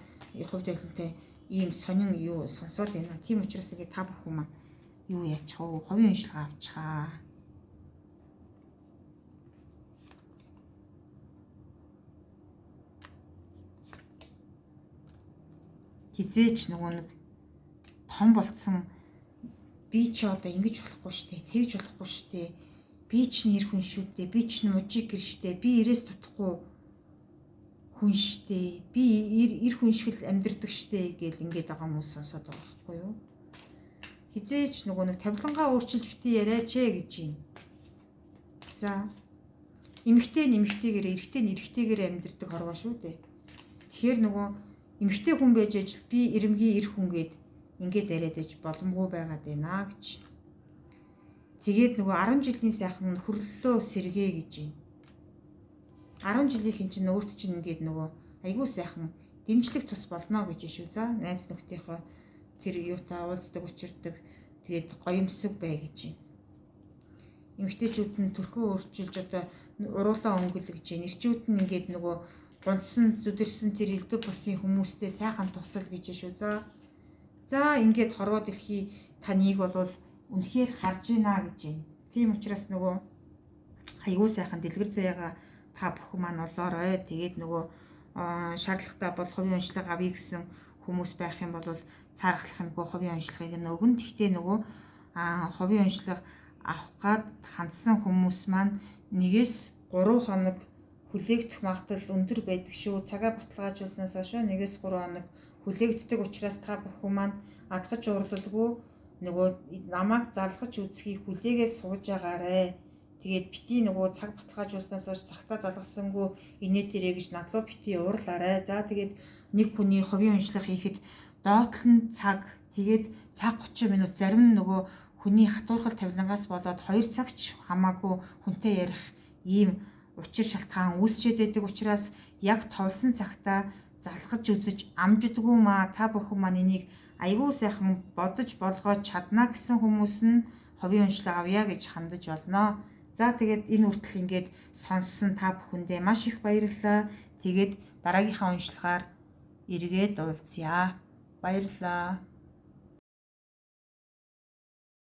хувь тавилантай ийм сонин юу сонсоод байна. Тийм учраас ингээд та бүхэн маань юу яачих вэ? Ховын уншлага авчихаа. Хизээч нөгөө нэг том болцсон би ч одоо ингэж болохгүй штэ, тэгж болохгүй штэ. Би ч нэр хүн шүү дээ. Би ч мужиг гэр штэ. Би ирээс тутахгүй хүн штэ. Би ир хүн шиг л амьдрдаг штэ гэл ингээд байгаа хүмүүс сонсоод байгаа байхгүй юу? Хизээч нөгөө нэг тавилангаа өөрчилж бити яриач гэж юм. За. Эмэгтэй нэмэгтэйгээр, эрэгтэй нэрэгтэйгээр амьдрдаг хорвоо шүү дээ. Тэгэхээр нөгөө эмэгтэй хүн байж ажил би ирэмгийн ир хүн гээд ингээд яриад иж боломгүй байгаад байна гэж. Тэгээд нөгөө 10 жилийн сайхан хөрлөлөө сэргээ гэж байна. 10 жилийнхэн чинь өөрт чинь ингээд нөгөө айгүй сайхан дэмжлэг тус болно гэж шүү. За найз нөхдийнхөө тэр юутай уулздаг учирдаг тэгээд гоёмсог бай гэж байна. Эмэгтэйчүүд нь төрхөө өөрчилж одоо уруулаа өнгөлөж байна. Ирчүүд нь ингээд нөгөө гонцсон зүдэрсэн тэр элдв босын хүмүүстэй сайхан тусал гэж шүү. За ингээд хорвоо дэлхий таныг бол үнэхээр харж байна гэж байна. Тийм учраас нөгөө айгүй сайхан дэлгэр заяага та бүхэн маань олоорой. Тэгээд нөгөө шаардлагатай бол хувийн уншлага авъя гэсэн хүмүүс байх юм бол цаархлах юмгүй хувийн уншлагыг нь өгнө. Гэхдээ нөгөө хувийн уншлага авах гад хандсан хүмүүс маань 1-3 хоног хүлээгдэх магадлал өндөр байдаг шүү. Цагаа баталгаажуулснаас хойш 1-3 хоног хүлээгддэг учраас та бүхэн маань адгаж уурлалгүй нөгөө намайг залгаж үзхийг хүлээгээд сууж байгаарэ. Тэгээд бити нөгөө цаг баталгаажуулснаас хойш цагтаа залгасангүй инээ тэрэ гэж надлуу бити уурлаарэ. За тэгээд нэг хүний хувийн уншлага хийхэд доотлол нь цаг тэгээд цаг 30 минут зарим нь нөгөө хүний хатуурхал тавилангаас болоод 2 цагч хамаагүй хүнтэй ярих ийм учир шалтгаан үүсчээд байдаг учраас яг товлсон цагтаа залгаж үзэж амждаггүй маа та бүхэн маань энийг айгүй сайхан бодож болгоод чадна гэсэн хүмүүс нь хувийн уншлага авъя гэж хандаж болно. За тэгээд энэ үртэл ингээд сонссон та бүхэндээ маш их баярлалаа. Тэгээд дараагийнхаа уншлагаар эргээд уулзъя. Баярлалаа.